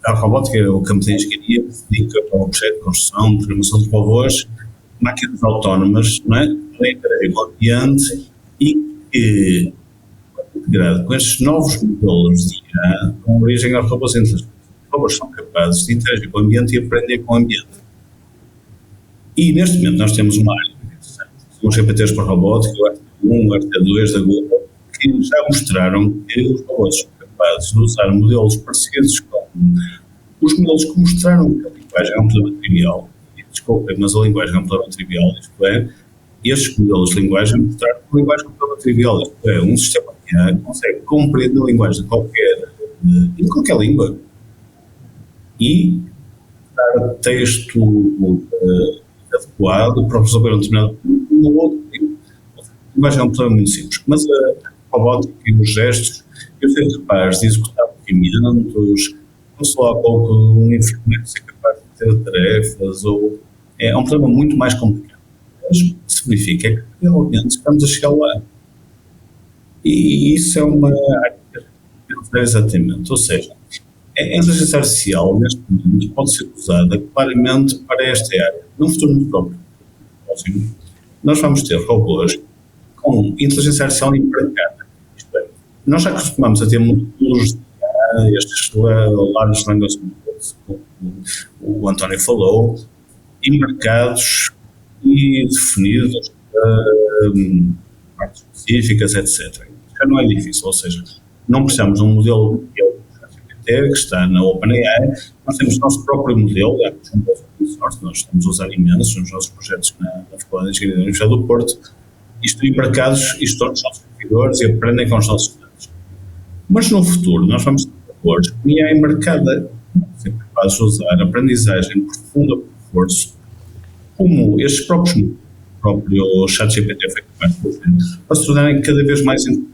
A robótica, o campo da engenharia, se dedica para o projeto de construção, de programação de robôs, máquinas autónomas, não é? Para interagir com o ambiente e que, integrado com estes novos modelos de IA, dão origem aos robôs inteligentes. Os robôs são capazes de interagir com o ambiente e aprender com o ambiente. E neste momento nós temos uma área interessante. São os GPTs para robótica, o RT1, o RT2 da Google, que já mostraram que os robôs são capazes de usar modelos parecidos com os modelos que mostraram que a linguagem é um problema trivial. E, desculpem, mas a linguagem é um problema trivial, isto é, estes modelos de linguagem mostraram que a linguagem é um problema trivial, isto é, um sistema de IA consegue compreender a linguagem em qualquer língua e dar texto adequado para resolver um determinado problema no outro língua. A linguagem é um problema muito simples, mas a robótica e os gestos, eu ser capaz de executar movimentos, não só há pouco um enfermeiro ser capaz de ter tarefas, é um problema muito mais complicado. Mas o que se verifica é que realmente estamos a chegar lá. E isso é uma área que pensar exatamente. Ou seja, a inteligência artificial, neste momento, pode ser usada claramente para esta área. Num futuro muito próprio. Nós vamos ter robôs com inteligência artificial embarcada. Isto é, nós já costumamos a ter modelos de estes large language models, o António falou, embarcados e definidos partes específicas, etc. Já não é difícil, ou seja, não precisamos de um modelo que é o GPT, que está na OpenAI, nós temos o nosso próprio modelo, nós estamos a usar imensos nos nossos projetos na Faculdade de Engenharia da Universidade do Porto, e estão embarcados e estão nos nossos servidores e aprendem com os nossos dados. Mas no futuro nós vamos ter robôs com IA embarcada, ser capazes de usar aprendizagem profunda por reforço, como estes próprio ChatGPT foi capaz de fazer, para se tornarem cada vez mais inteligentes.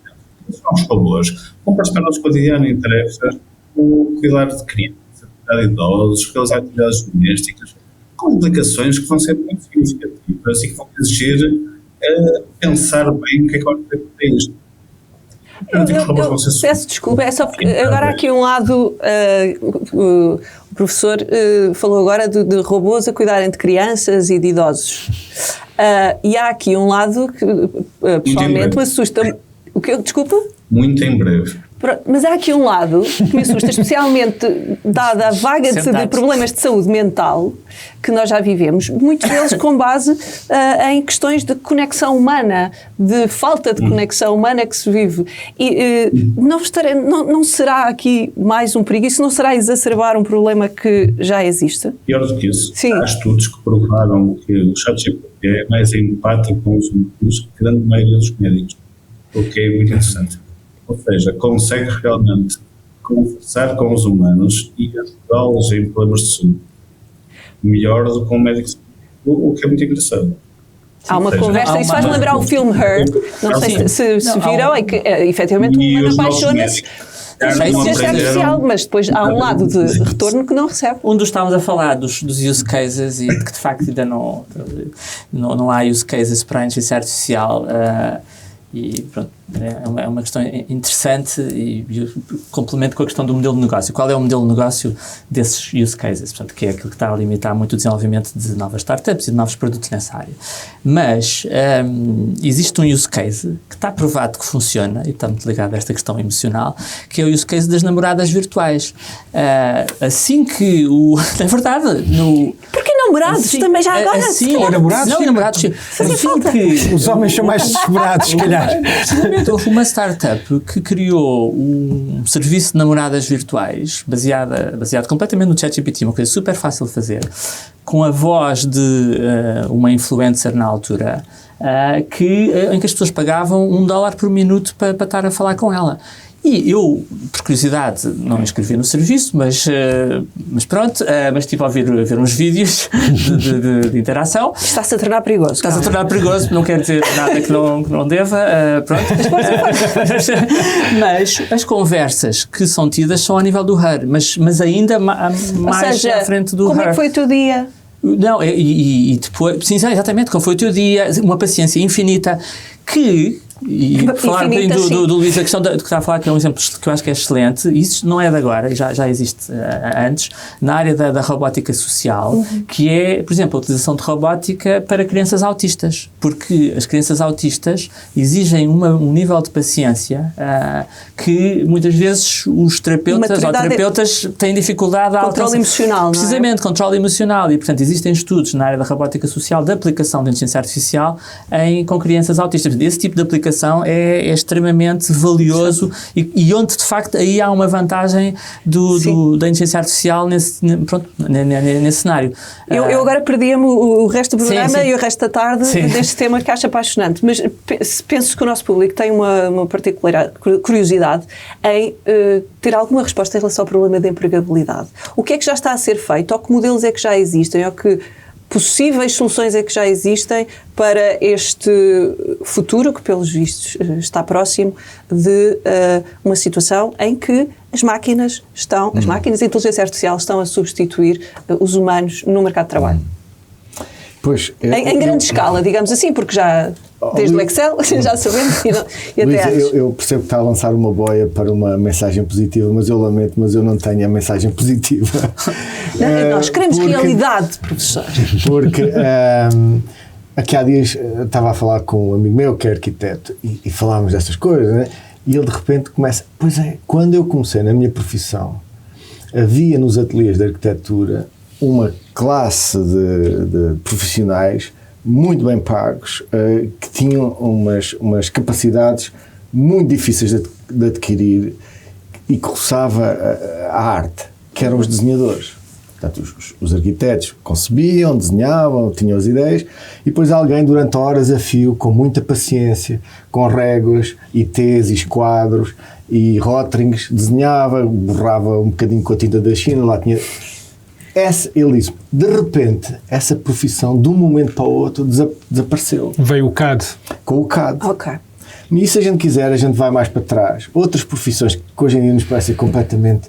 São os robôs, vão participar no nosso cotidiano em tarefas, o cuidar de crianças, cuidar de idosos, realizar atividades domésticas, com implicações que vão ser muito significativas e que vão exigir pensar bem o que é que vai fazer para isto. Eu peço desculpa, é só porque agora há aqui um lado, o professor falou agora de robôs a cuidarem de crianças e de idosos. E há aqui um lado que pessoalmente me assusta. O que? Desculpa? Muito em breve. Mas há aqui um lado que me assusta, especialmente dada a vaga de problemas de saúde mental que nós já vivemos, muitos deles com base em questões de conexão humana, de falta de conexão humana que se vive. E não será aqui mais um perigo? Isso não será exacerbar um problema que já existe? Pior do que isso, Sim. há estudos que provaram que o ChatGPT é mais empático com os humanos que a grande maioria dos médicos, o que é muito interessante. Ou seja, consegue realmente conversar com os humanos e ajudá-los em problemas de saúde melhor do que um médico, o que é muito engraçado. Há uma conversa, isso faz-me lembrar o filme Her, não sei se viram, é que efetivamente o humano apaixona-se pela inteligência artificial, mas depois há um lado de retorno que não recebe. Um dos estávamos a falar dos use cases e que de facto ainda não há use cases para a inteligência artificial. E pronto, é uma questão interessante e complemento com a questão do modelo de negócio. Qual é o modelo de negócio desses use cases? Portanto, que é aquilo que está a limitar muito o desenvolvimento de novas startups e de novos produtos nessa área. Mas existe um use case que está provado que funciona, e está muito ligado a esta questão emocional, que é o use case das namoradas virtuais. Assim que na verdade, Porque namorados assim, também já agora? Ou namorados? Não, namorados. Assim que Os homens são mais desesperados, se calhar. Precisamente, houve uma startup que criou um serviço de namoradas virtuais baseado completamente no ChatGPT, uma coisa super fácil de fazer, com a voz de uma influencer na altura, em que as pessoas pagavam $1 por minuto para estar a falar com ela. E eu, por curiosidade, não me inscrevi no serviço, mas pronto, mas estive a ver uns vídeos de interação. Está-se a tornar perigoso. Está-se a tornar perigoso, não quero dizer nada que não deva, pronto. Mas as conversas que são tidas são a nível do Her, mas ainda mais à frente do Her. Como é que foi o teu dia? Não, e depois, sim, exatamente, como foi o teu dia, uma paciência infinita e falar um bocadinho do Luís, a questão que está a falar, que é um exemplo que eu acho que é excelente, isso não é de agora, já existe antes, na área da robótica social, que é, por exemplo, a utilização de robótica para crianças autistas, porque as crianças autistas exigem um nível de paciência que muitas vezes os terapeutas têm dificuldade a alcançar. Controle emocional, precisamente, controle emocional, e portanto existem estudos na área da robótica social de aplicação da inteligência artificial com crianças autistas. Esse tipo de aplicação é extremamente valioso e onde de facto aí há uma vantagem da inteligência artificial nesse cenário. Eu agora perdia-me o resto do programa e o resto da tarde deste tema que acho apaixonante, mas penso que o nosso público tem uma particular curiosidade em ter alguma resposta em relação ao problema da empregabilidade. O que é que já está a ser feito? Ou que modelos é que já existem? Ou que possíveis soluções é que já existem para este futuro, que pelos vistos está próximo de uma situação em que as máquinas e a inteligência artificial estão a substituir os humanos no mercado de trabalho? Pois, em grande escala, digamos assim, porque já desde o Excel já sabemos e Luís, até eu percebo que está a lançar uma boia para uma mensagem positiva, mas eu lamento, mas eu não tenho a mensagem positiva. Nós queremos realidade, professor. Porque aqui há dias estava a falar com um amigo meu que é arquiteto e falávamos destas coisas, né? E ele de repente começa, pois é, quando eu comecei na minha profissão, havia nos ateliês de arquitetura uma classe de profissionais muito bem pagos, que tinham umas capacidades muito difíceis de adquirir e que roçava a arte, que eram os desenhadores. Portanto, os arquitetos concebiam, desenhavam, tinham as ideias, e depois alguém durante horas a fio, com muita paciência, com réguas e T's e esquadros e rottrings, desenhava, borrava um bocadinho com a tinta da China, lá tinha... Ele disse, de repente, essa profissão, de um momento para o outro, desapareceu. Veio o CAD. Com o CAD. Ok. E se a gente quiser, a gente vai mais para trás. Outras profissões que hoje em dia nos parecem completamente...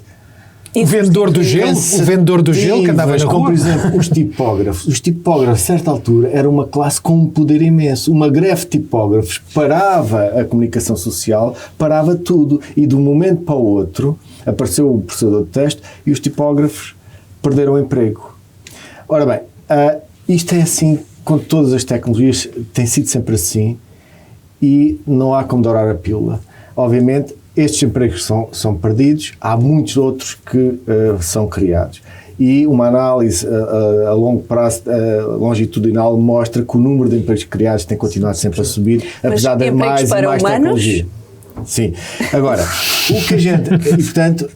O vendedor do gelo que andava na rua. Como, por exemplo, os tipógrafos. Os tipógrafos, a certa altura, era uma classe com um poder imenso. Uma greve de tipógrafos parava a comunicação social, parava tudo. E de um momento para o outro, apareceu o processador de texto e os tipógrafos perderam o emprego. Ora bem, isto é assim com todas as tecnologias, tem sido sempre assim e não há como dourar a pílula. obviamente, estes empregos são perdidos, há muitos outros que são criados. E uma análise a longo prazo, longitudinal, mostra que o número de empregos criados tem continuado sempre a subir, apesar de mais e mais tecnologia. Sim. Agora, o que a gente... E, portanto,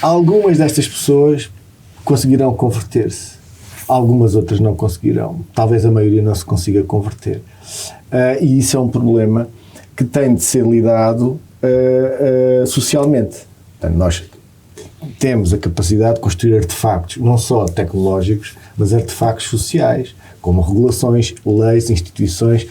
algumas destas pessoas conseguirão converter-se. Algumas outras não conseguirão. Talvez a maioria não se consiga converter. E isso é um problema que tem de ser lidado socialmente. Portanto, nós temos a capacidade de construir artefactos, não só tecnológicos, mas artefactos sociais, como regulações, leis, instituições,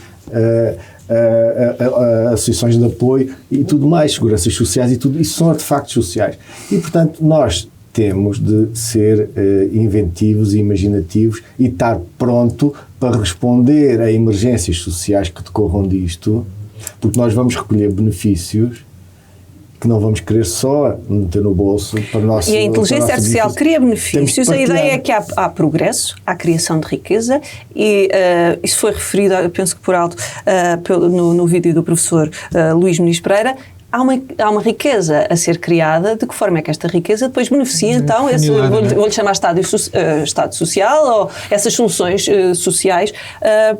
associações de apoio e tudo mais, seguranças sociais e tudo isso são artefactos sociais. E, portanto, nós temos de ser inventivos e imaginativos e estar pronto para responder a emergências sociais que decorram disto, porque nós vamos recolher benefícios que não vamos querer só meter no bolso para o nosso... E a inteligência artificial cria benefícios. A ideia é que há progresso, há criação de riqueza e isso foi referido, eu penso que por alto, no vídeo do professor Luís Muniz Pereira. Há uma riqueza a ser criada, de que forma é que esta riqueza depois beneficia, então, vou-lhe chamar Estado Social, ou essas soluções sociais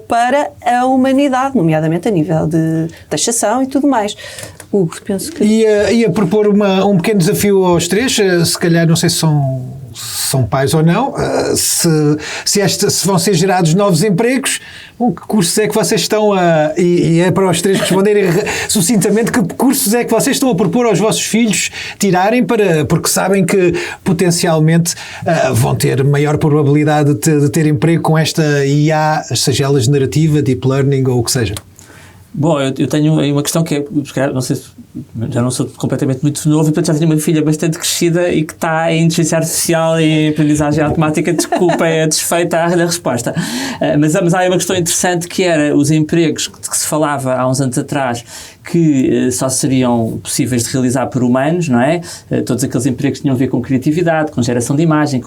para a humanidade, nomeadamente a nível de taxação e tudo mais. Hugo, penso que... Ia propor um pequeno desafio aos três, se calhar, não sei se são pais ou não, se vão ser gerados novos empregos, que cursos é que vocês estão a... E é para os três responderem sucintamente que cursos é que vocês estão a propor aos vossos filhos tirarem, porque sabem que potencialmente vão ter maior probabilidade de ter emprego com esta IA, seja ela generativa, deep learning ou o que seja. Bom, eu tenho aí uma questão que é, não sei se, já não sou completamente muito novo, e portanto já tenho uma filha bastante crescida e que está em inteligência artificial e em aprendizagem automática. Desculpa, é desfeita a resposta. Mas há uma questão interessante que era os empregos que se falava há uns anos atrás que só seriam possíveis de realizar por humanos, não é? Todos aqueles empregos que tinham a ver com criatividade, com geração de imagem,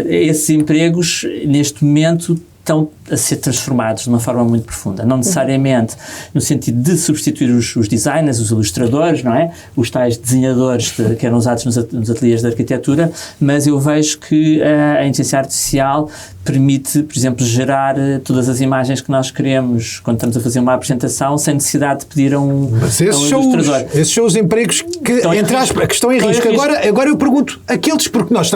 esses empregos neste momento estão a ser transformados de uma forma muito profunda, não necessariamente no sentido de substituir os designers, os ilustradores, não é? Os tais desenhadores que eram usados nos ateliês de arquitetura, mas eu vejo que a inteligência artificial permite, por exemplo, gerar todas as imagens que nós queremos quando estamos a fazer uma apresentação sem necessidade de pedir a um ilustrador. Esses são os empregos que estão em risco. Agora eu pergunto, aqueles, porque nós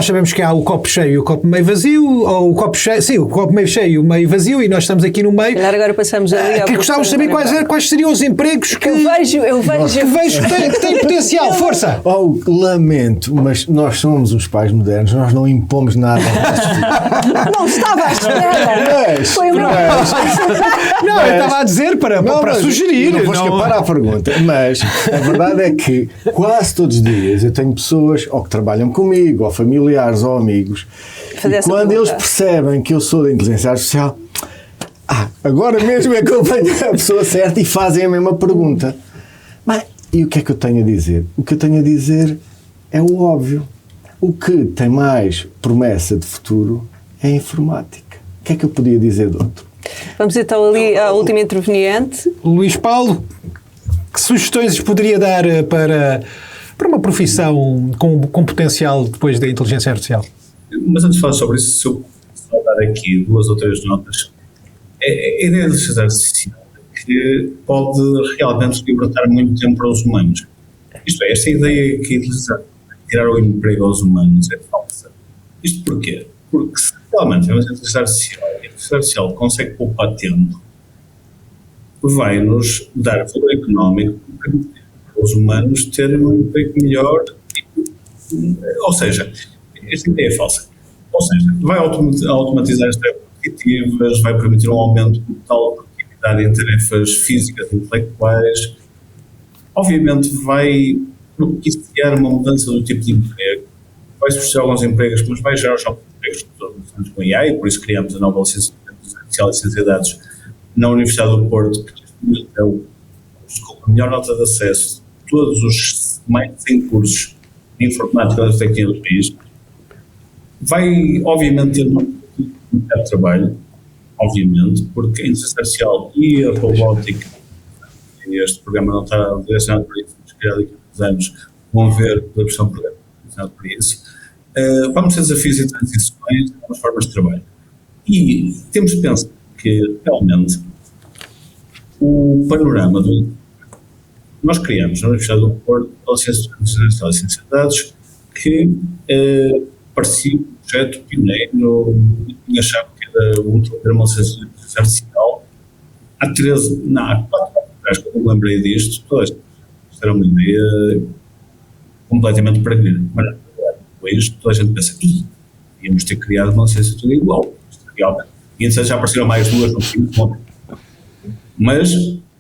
sabemos que há o copo cheio e o copo meio vazio, ou o copo cheio, sim, o copo meio cheio e o meio vazio, e nós estamos aqui no meio. Agora passamos ali que gostávamos de saber quais seriam os empregos que eu vejo que têm potencial, força. Lamento, mas nós somos os pais modernos, nós não impomos nada. Não estava à espera. Foi uma... Não, eu estava a dizer para sugerir. Não vou escapar à pergunta, mas a verdade é que quase todos os dias eu tenho pessoas ou que trabalham comigo, ou familiares, ou amigos, e quando eles percebem que eu sou da inteligência artificial, agora mesmo é que eu venho a pessoa certa e fazem a mesma pergunta. Mas, e o que é que eu tenho a dizer? O que eu tenho a dizer é o óbvio. O que tem mais promessa de futuro é a informática. O que é que eu podia dizer de outro? Vamos então ali à última interveniente. Luís Paulo, que sugestões poderia dar para uma profissão com potencial depois da inteligência artificial? Mas antes de falar sobre isso, se eu só dar aqui 2 ou 3 notas, a ideia da inteligência artificial que pode realmente libertar muito tempo para os humanos. Isto é, esta ideia que a inteligência artificial tirar o emprego aos humanos é falsa. Isto porquê? Porque se realmente temos a inteligência artificial consegue poupar tempo, vai-nos dar valor económico para os humanos terem um emprego melhor. Ou seja, esta ideia é falsa. Ou seja, vai automatizar as tarefas repetitivas, vai permitir um aumento total da produtividade em tarefas físicas e intelectuais. Obviamente vai propiciar uma mudança do tipo de emprego, vai substituir alguns empregos, mas vai gerar os novos empregos que todos estamos com IA, e por isso criamos a nova licenciatura e ciência de dados na Universidade do Porto, que é o com a melhor nota de acesso de todos os mais de 100 cursos de informática das tecnologias. Vai, obviamente, ter um trabalho, obviamente, porque a inteligência artificial e a robótica este programa não está direcionado para isso, mas calhar daqui a uns anos vão ver a versão do programa direcionado para isso. Vamos ter desafios e transições nas formas de trabalho. E temos de pensar que, realmente, o panorama do... Nós criamos na Universidade do Porto a licença de ciência de dados que parecia um projeto pioneiro, e achava que era útil ter uma licença de inteligência artificial. Há 4 anos atrás, quando eu me lembrei disto, isto era uma ideia completamente peregrina. Mas depois toda a gente pensa que íamos ter criado uma licença tudo igual. E então já apareceram mais 2 no fim. Mas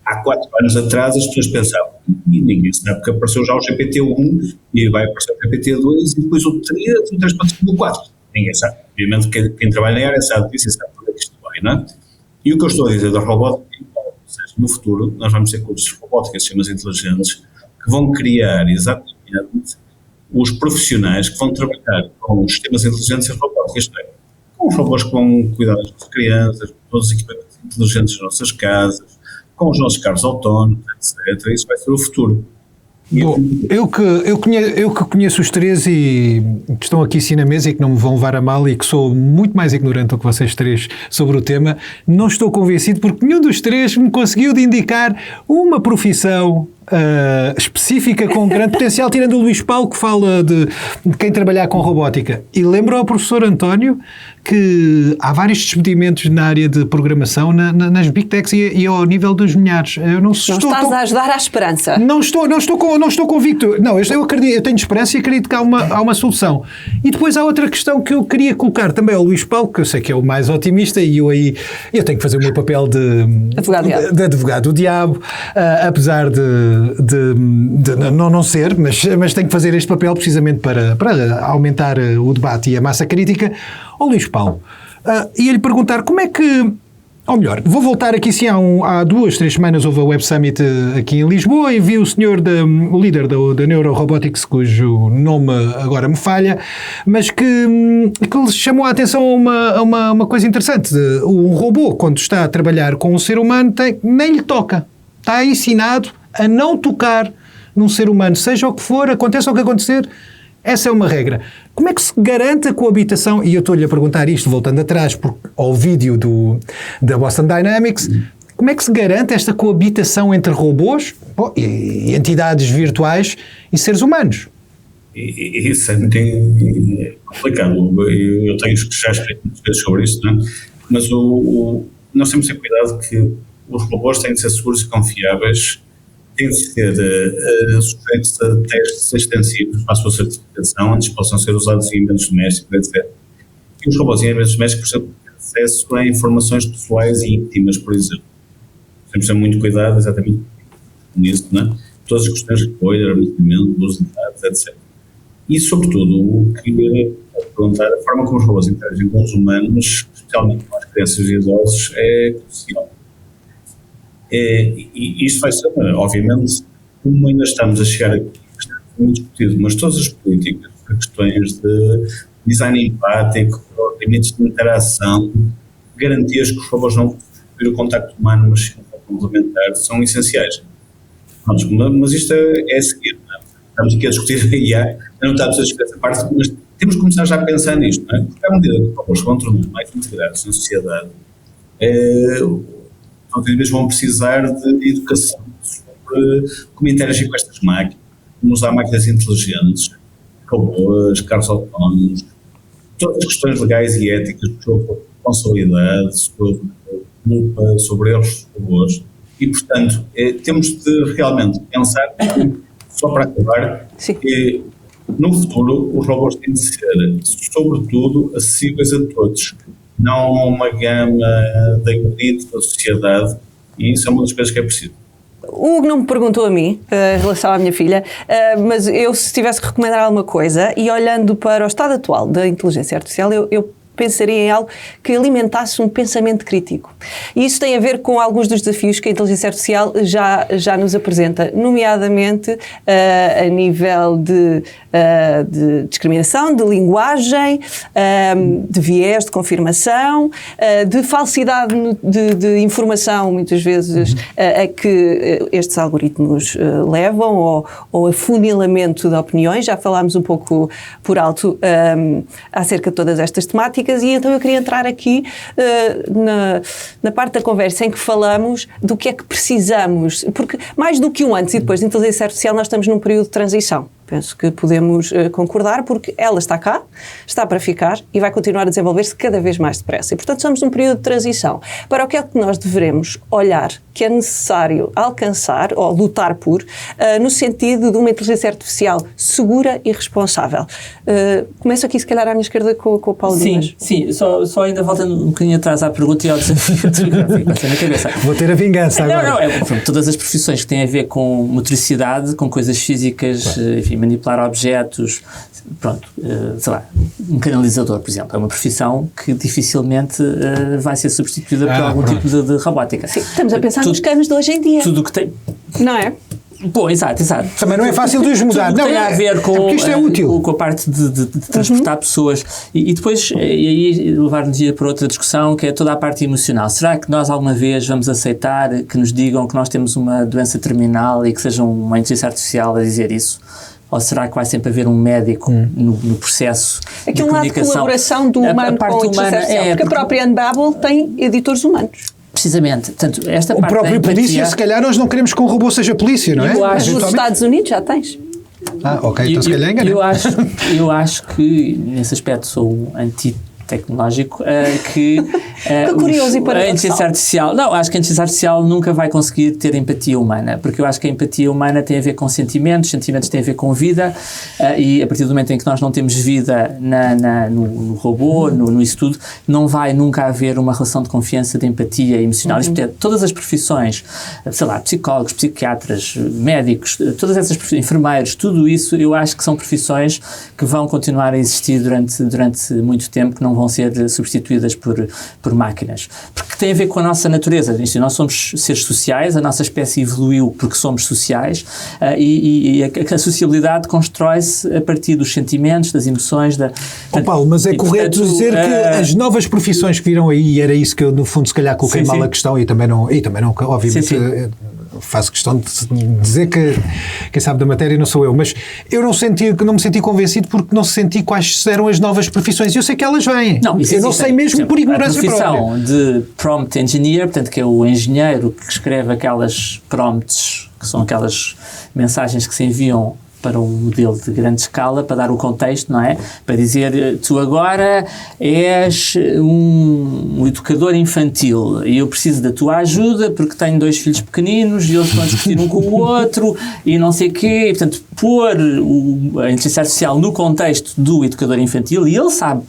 há 4 anos atrás as pessoas pensavam, e ninguém sabe que apareceu já o GPT-1 e vai aparecer o GPT-2 e depois o 3 e o 3.5 e o 4. Ninguém sabe. Obviamente quem trabalha na área sabe disso e sabe para que isto vai, não é? E o que eu estou a dizer da robótica, ou seja, no futuro nós vamos ter cursos de robótica e sistemas inteligentes que vão criar exatamente os profissionais que vão trabalhar com os sistemas inteligentes e robótica, isto é, com os robôs que vão cuidar das nossas crianças, com todos os equipamentos inteligentes das nossas casas, com os nossos carros autónomos, etc. Isso vai ser o futuro. Bom, eu que conheço os 3 e que estão aqui sim na mesa e que não me vão levar a mal e que sou muito mais ignorante do que vocês 3 sobre o tema, não estou convencido porque nenhum dos 3 me conseguiu de indicar uma profissão específica com grande potencial, tirando o Luís Paulo que fala de quem trabalhar com robótica. E lembro ao professor António que há vários despedimentos na área de programação nas Big Techs e ao nível dos milhares. Não estás a ajudar à esperança. Não estou convicto. Não, eu acredito, eu tenho esperança e acredito que há uma solução. E depois há outra questão que eu queria colocar também ao Luís Paulo, que eu sei que é o mais otimista e eu tenho que fazer o meu papel de advogado do diabo, apesar de não ser, mas tenho que fazer este papel precisamente para aumentar o debate e a massa crítica. Ao Luís Paulo, ia-lhe perguntar como é que, ou melhor, vou voltar aqui sim, há 2, 3 semanas houve a Web Summit aqui em Lisboa e vi o senhor, o líder da Neurorobotics, cujo nome agora me falha, mas que lhe chamou a atenção a uma coisa interessante. Um robô, quando está a trabalhar com um ser humano, nem lhe toca. Está ensinado a não tocar num ser humano, seja o que for, aconteça o que acontecer, essa é uma regra. Como é que se garante a coabitação, e eu estou-lhe a perguntar isto voltando atrás ao vídeo da Boston Dynamics, como é que se garante esta coabitação entre robôs e entidades virtuais e seres humanos? Isso é muito complicado. Eu tenho já escrito muitas vezes sobre isso, não é? Mas nós temos que ter cuidado que os robôs têm de ser seguros e confiáveis, têm de ser sujeitos a testes extensivos para a sua certificação antes possam ser usados em ambientes domésticos, etc. E os robôs em ambientes domésticos, por exemplo, têm acesso a informações pessoais e íntimas, por exemplo. Temos de ter muito cuidado exatamente nisso, não é? Todas as questões de apoio, armazenamento, uso de dados, etc. E, sobretudo, o que eu perguntar, a forma como os robôs interagem com os humanos, especialmente com as crianças e idosos, é crucial. E isto vai ser, obviamente, como ainda estamos a chegar aqui, está muito discutido, mas todas as políticas, questões de design empático, limites de interação, garantias que os robôs não vão ter o contacto humano, mas sim complementar, são essenciais. Mas isto é a seguir, não é? Estamos aqui a discutir a IA, não estamos a discutir essa parte, mas temos que começar já a pensar nisto, não é? Porque à medida que os robôs vão tornar mais integrados na sociedade, talvez vão precisar de educação sobre como interagir com estas máquinas, como usar máquinas inteligentes, robôs, carros autónomos, todas as questões legais e éticas sobre responsabilidade, sobre culpa, sobre erros dos robôs. E, portanto, temos de realmente pensar, só para acabar, que no futuro os robôs têm de ser, sobretudo, acessíveis a todos, não a uma gama da elite da sociedade, e isso é uma das coisas que é preciso. O Hugo não me perguntou a mim, em relação à minha filha, mas eu, se tivesse que recomendar alguma coisa, e olhando para o estado atual da inteligência artificial, eu pensaria em algo que alimentasse um pensamento crítico. E isso tem a ver com alguns dos desafios que a inteligência artificial já nos apresenta, nomeadamente a nível de discriminação, de linguagem, de viés, de confirmação, de falsidade de informação, muitas vezes, a que estes algoritmos levam, ou afunilamento de opiniões. Já falámos um pouco por alto acerca de todas estas temáticas, e então eu queria entrar aqui na parte da conversa em que falamos do que é que precisamos, porque mais do que um antes e depois da inteligência artificial, nós estamos num período de transição. Penso que podemos concordar, porque ela está cá, está para ficar e vai continuar a desenvolver-se cada vez mais depressa. E, portanto, estamos num período de transição. Para o que é que nós devemos olhar, que é necessário alcançar ou lutar por, no sentido de uma inteligência artificial segura e responsável. Começo aqui, se calhar, à minha esquerda com o Paulo Dimas. Sim, só ainda voltando um bocadinho atrás à pergunta e ao desafio na cabeça. Vou ter a vingança agora. Não, todas as profissões que têm a ver com motricidade, com coisas físicas, enfim, manipular objetos, pronto, sei lá, um canalizador, por exemplo, é uma profissão que dificilmente vai ser substituída por algum tipo de robótica. Sim, estamos a pensar nos canos de hoje em dia. Tudo o que tem... Não é? Bom, exato. Também não é fácil de os mudar. Tudo não tem a ver com, isto é útil. Com a parte de transportar pessoas e depois e aí levar-nos para outra discussão, que é toda a parte emocional. Será que nós alguma vez vamos aceitar que nos digam que nós temos uma doença terminal e que seja uma inteligência artificial a dizer isso? Ou será que vai sempre haver um médico no processo aqui de comunicação? Aqui um lado de colaboração do humano com a inteligência artificial, porque a própria Unbabel tem editores humanos. Precisamente. Portanto, esta o parte próprio polícia, se calhar nós não queremos que um robô seja polícia, não é? Mas nos Estados Unidos já tens. Ok, então se calhar enganei. Eu acho que, nesse aspecto, sou um anti-tecnológico, que curioso e a inteligência artificial... Não, acho que a inteligência artificial nunca vai conseguir ter empatia humana, porque eu acho que a empatia humana tem a ver com sentimentos têm a ver com vida, e a partir do momento em que nós não temos vida no robô, no isso tudo, não vai nunca haver uma relação de confiança, de empatia emocional. Portanto, todas as profissões, sei lá, psicólogos, psiquiatras, médicos, todas essas profissões, enfermeiros, tudo isso, eu acho que são profissões que vão continuar a existir durante muito tempo, que não vão ser substituídas por máquinas, porque tem a ver com a nossa natureza. Nós somos seres sociais, a nossa espécie evoluiu porque somos sociais, e a sociabilidade constrói-se a partir dos sentimentos, das emoções. Paulo, mas é correto dizer que as novas profissões que viram aí, e era isso que eu no fundo se calhar coloquei mal a questão, e também não obviamente faço questão de dizer que quem sabe da matéria não sou eu, mas eu não me senti convencido porque não senti quais eram as novas profissões, e eu sei que elas vêm. Eu não sei mesmo por ignorância própria. A profissão de prompt engineer, portanto, que é o engenheiro que escreve aquelas prompts, que são aquelas mensagens que se enviam para um modelo de grande escala, para dar o contexto, não é? Para dizer, tu agora és um educador infantil e eu preciso da tua ajuda porque tenho 2 filhos pequeninos e eles vão discutir um com o outro e não sei o quê. E, portanto, pôr a inteligência artificial no contexto do educador infantil, e ele sabe,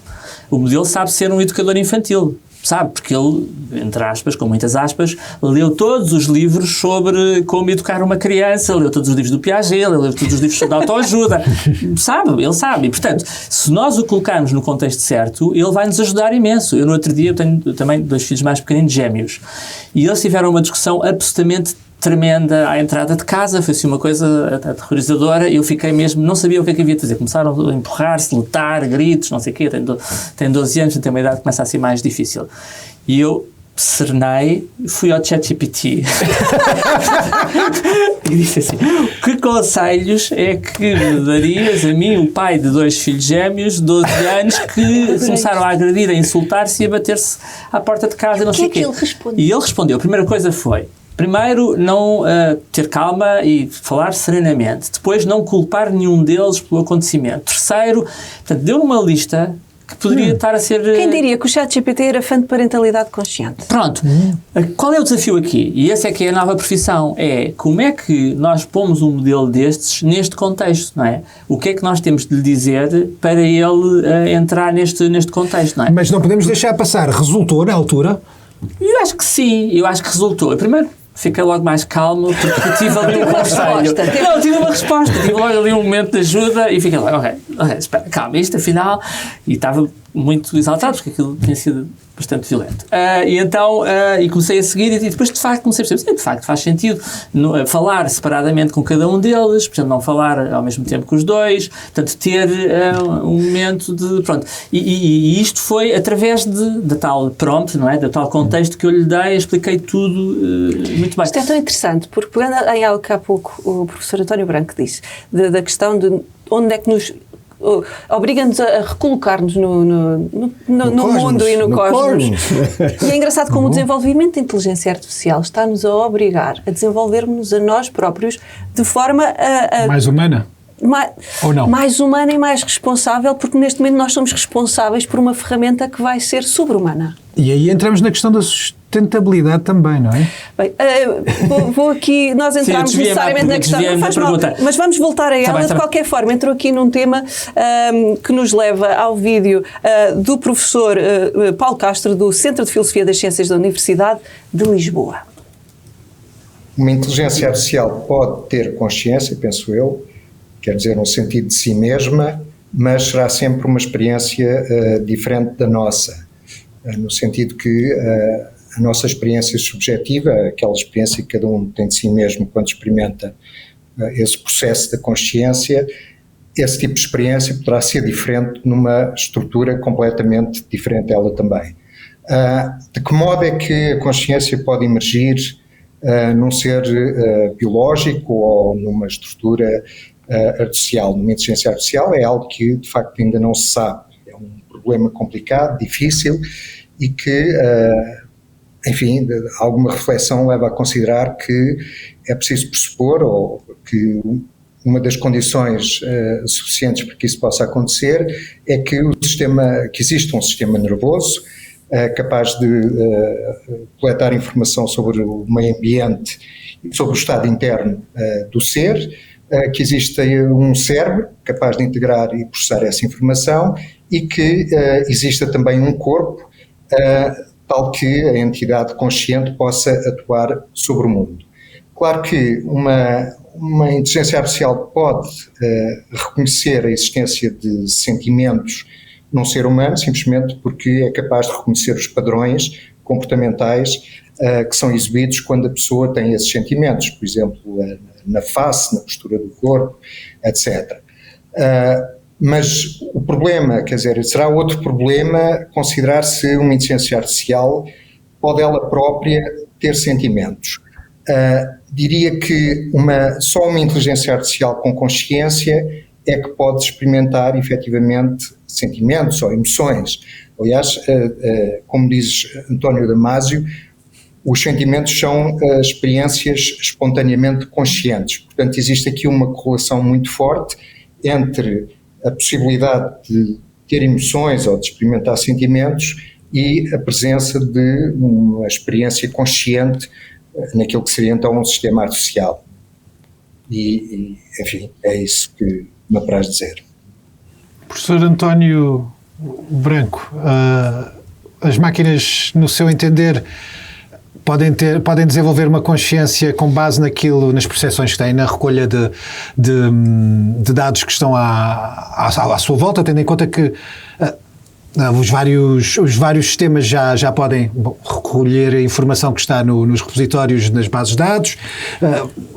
o modelo sabe ser um educador infantil. Sabe, porque ele, entre aspas, com muitas aspas, leu todos os livros sobre como educar uma criança, leu todos os livros do Piaget, leu todos os livros sobre autoajuda. Ele sabe. E, portanto, se nós o colocarmos no contexto certo, ele vai nos ajudar imenso. Eu, no outro dia, eu tenho também 2 filhos mais pequeninos, gêmeos, e eles tiveram uma discussão absolutamente tremenda à entrada de casa, foi assim uma coisa aterrorizadora, eu fiquei mesmo, não sabia o que é que havia de fazer, começaram a empurrar-se, lutar, gritos, não sei o quê, tenho 12 anos, tem uma idade que começa a ser mais difícil. E eu serenei, fui ao ChatGPT e disse assim, que conselhos é que me darias a mim, o pai de 2 filhos gêmeos, 12 anos, que começaram a agredir, a insultar-se e a bater-se à porta de casa, não sei o quê. E ele respondeu, a primeira coisa foi, primeiro, não ter calma e falar serenamente. Depois, não culpar nenhum deles pelo acontecimento. Terceiro, portanto, deu-me uma lista que poderia estar a ser... Quem diria que o ChatGPT era fã de parentalidade consciente? Pronto. Qual é o desafio aqui? E essa é que é a nova profissão. É como é que nós pomos um modelo destes neste contexto, não é? O que é que nós temos de lhe dizer para ele entrar neste contexto, não é? Mas não podemos deixar passar. Resultou na altura? Eu acho que sim. Eu acho que resultou. Primeiro, fiquei logo mais calmo porque tive ali um conselho. Não, tive uma resposta, tive logo ali um momento de ajuda e fiquei lá, ok, espera, calma, isto afinal, e estava muito exaltado, porque aquilo tinha sido bastante violento. E então, e comecei a seguir, e depois de facto comecei a perceber, de facto faz sentido falar separadamente com cada um deles, portanto não falar ao mesmo tempo com os dois, portanto ter um momento de, pronto, e isto foi através da tal prompt, não é, do tal contexto que eu lhe dei, expliquei tudo muito bem. Isto é tão interessante, porque pegando em algo que há pouco o professor António Branco disse, da questão de onde é que nos obriga-nos a recolocar-nos no mundo e no cosmos. E é engraçado como o desenvolvimento da inteligência artificial está-nos a obrigar a desenvolvermos a nós próprios de forma mais humana. Ou não? Mais humana e mais responsável, porque neste momento nós somos responsáveis por uma ferramenta que vai ser sobre-humana. E aí entramos na questão da sustentabilidade também, não é? Bem, vou aqui, nós entramos necessariamente na questão, não faz mal, mas vamos voltar a ela. De qualquer forma, entrou aqui num tema que nos leva ao vídeo do professor Paulo Castro, do Centro de Filosofia das Ciências da Universidade de Lisboa. Uma inteligência artificial pode ter consciência, penso eu, quer dizer, no sentido de si mesma, mas será sempre uma experiência diferente da nossa, no sentido que a nossa experiência subjetiva, aquela experiência que cada um tem de si mesmo quando experimenta esse processo da consciência, esse tipo de experiência poderá ser diferente numa estrutura completamente diferente dela também. De que modo é que a consciência pode emergir num ser biológico ou numa estrutura artificial, numa inteligência artificial? É algo que de facto ainda não se sabe. É um problema complicado, difícil e que, enfim, alguma reflexão leva a considerar que é preciso pressupor ou que uma das condições suficientes para que isso possa acontecer é que que existe um sistema nervoso capaz de coletar informação sobre o meio ambiente e sobre o estado interno do ser, que existe um cérebro capaz de integrar e processar essa informação e que exista também um corpo tal que a entidade consciente possa atuar sobre o mundo. Claro que uma inteligência artificial pode reconhecer a existência de sentimentos num ser humano simplesmente porque é capaz de reconhecer os padrões comportamentais que são exibidos quando a pessoa tem esses sentimentos, por exemplo, na face, na postura do corpo, etc. Mas o problema, quer dizer, será outro problema considerar se uma inteligência artificial pode ela própria ter sentimentos. Diria que só uma inteligência artificial com consciência é que pode experimentar efetivamente sentimentos ou emoções. Aliás, como diz António Damasio, os sentimentos são experiências espontaneamente conscientes. Portanto, existe aqui uma correlação muito forte entre a possibilidade de ter emoções ou de experimentar sentimentos e a presença de uma experiência consciente naquilo que seria então um sistema artificial. E enfim, é isso que me apraz dizer. Professor António Branco, as máquinas, no seu entender, podem desenvolver uma consciência com base nas percepções que têm, na recolha de dados que estão à sua volta, tendo em conta que os vários sistemas já podem recolher a informação que está nos repositórios das bases de dados,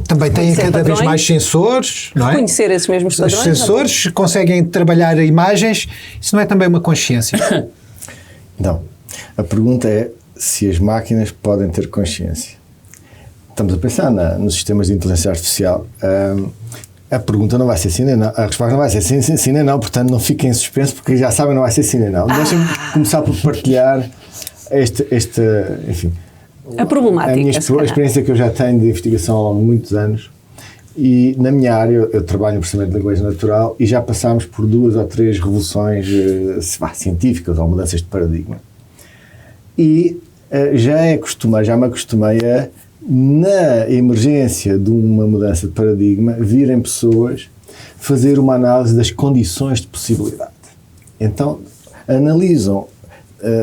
também têm cada vez mais sensores, não é? Reconhecer esses mesmos padrões. Os sensores conseguem trabalhar imagens, isso não é também uma consciência? Não. A pergunta é se as máquinas podem ter consciência. Estamos a pensar nos sistemas de inteligência artificial. A pergunta não vai ser sim nem não. A resposta não vai ser sim nem não, portanto não fiquem em suspenso porque já sabem não vai ser sim nem não. Deixem-me começar por partilhar enfim, a problemática. A minha experiência que eu já tenho de investigação ao longo de muitos anos, e na minha área eu trabalho no processamento de linguagem natural e já passámos por 2 ou 3 revoluções científicas ou mudanças de paradigma. E já me acostumei a, na emergência de uma mudança de paradigma, virem pessoas fazer uma análise das condições de possibilidade. Então, analisam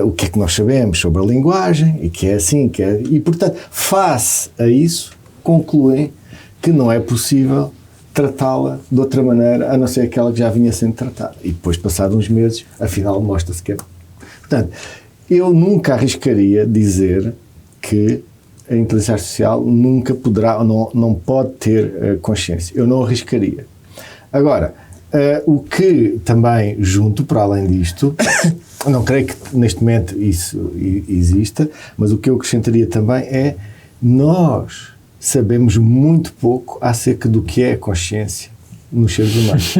o que é que nós sabemos sobre a linguagem e que é assim, e portanto, face a isso, concluem que não é possível tratá-la de outra maneira, a não ser aquela que já vinha sendo tratada. E depois, passados uns meses, afinal mostra-se que é. Portanto, eu nunca arriscaria dizer que a inteligência artificial nunca poderá ou não pode ter consciência. Eu não arriscaria. Agora, o que também junto, para além disto, não creio que neste momento isso exista, mas o que eu acrescentaria também é nós sabemos muito pouco acerca do que é a consciência nos seres humanos,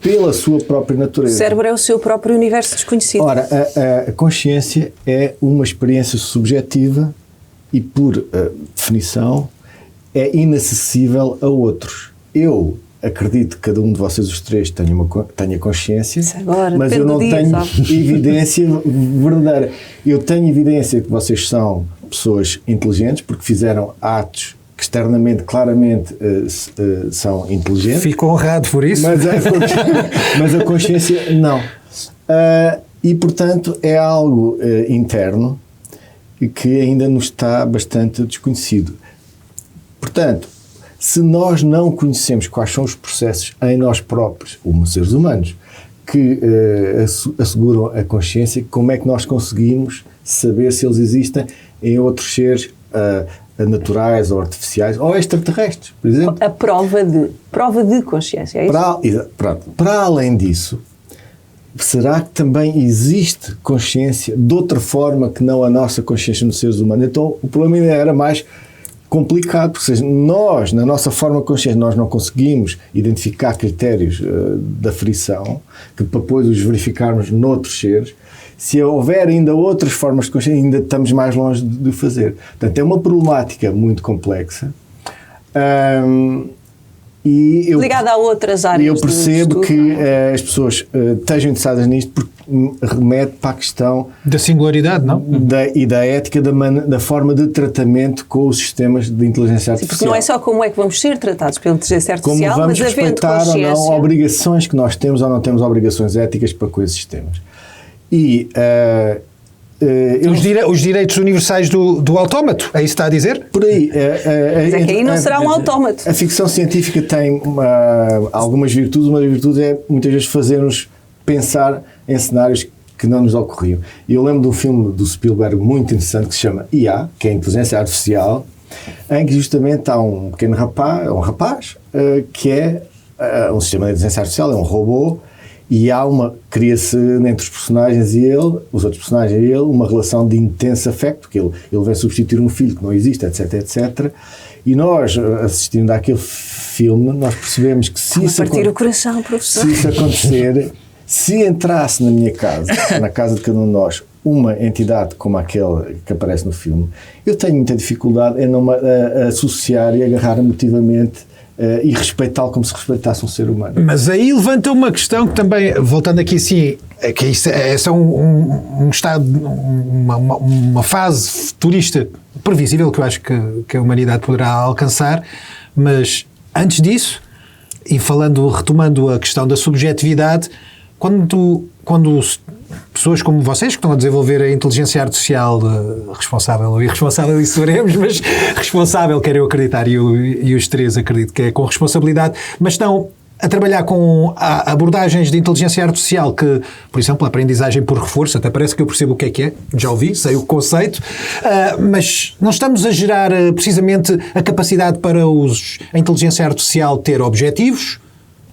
pela sua própria natureza. O cérebro é o seu próprio universo desconhecido. Ora, a consciência é uma experiência subjetiva e, por definição, é inacessível a outros. Eu acredito que cada um de vocês, os três, tenha consciência, agora, mas eu não tenho evidência verdadeira. Eu tenho evidência que vocês são pessoas inteligentes, porque fizeram atos que externamente, claramente, são inteligentes. Fico honrado por isso. Mas a consciência, não. E, portanto, é algo interno que ainda nos está bastante desconhecido. Portanto, se nós não conhecemos quais são os processos em nós próprios, como seres humanos, que asseguram a consciência, como é que nós conseguimos saber se eles existem em outros seres naturais ou artificiais ou extraterrestres, por exemplo? A prova de consciência, é isso? Para além disso, será que também existe consciência de outra forma que não a nossa consciência nos seres humanos? Então, o problema ainda era mais complicado, porque seja, nós, na nossa forma consciente, nós não conseguimos identificar critérios da frição, que para depois os verificarmos noutros seres. Se houver ainda outras formas de consciência, ainda estamos mais longe de fazer. Portanto, é uma problemática muito complexa. Ligada a outras áreas. E eu percebo que as pessoas estejam interessadas nisto porque remete para a questão da singularidade, não? E da ética da forma de tratamento com os sistemas de inteligência artificial. Porque não é só como é que vamos ser tratados pela inteligência artificial, como vamos mas havendo respeitar consciência. ou não obrigações que nós temos ou não temos obrigações éticas para com esses sistemas. E os direitos universais do autómato, é isso que está a dizer? Por aí. Mas é que aí não será um autómato. A ficção científica tem algumas virtudes. Uma das virtudes é muitas vezes fazer-nos pensar em cenários que não nos ocorriam. E eu lembro de um filme do Spielberg muito interessante que se chama IA, que é a inteligência artificial, em que justamente há um pequeno rapaz, que é um sistema de inteligência artificial, é um robô. E cria-se entre os personagens e ele, os outros personagens e ele, uma relação de intenso afeto, porque ele vem substituir um filho que não existe, etc, etc. E nós, assistindo àquele filme, nós percebemos que se isso acontecer, se entrasse na minha casa, na casa de cada um de nós, uma entidade como aquela que aparece no filme, eu tenho muita dificuldade em não associar e agarrar emotivamente e respeitá-lo como se respeitasse um ser humano. Mas aí levanta uma questão que também, voltando aqui assim, que isso é só um estado, uma fase futurista previsível que eu acho que a humanidade poderá alcançar, mas antes disso, e retomando a questão da subjetividade, quando pessoas como vocês que estão a desenvolver a inteligência artificial responsável ou irresponsável, isso veremos, mas responsável, quero eu acreditar, e os três acredito que é com responsabilidade, mas estão a trabalhar com abordagens de inteligência artificial que, por exemplo, a aprendizagem por reforço, até parece que eu percebo o que é, já ouvi, sei o conceito, mas não estamos a gerar precisamente a capacidade para a inteligência artificial ter objetivos,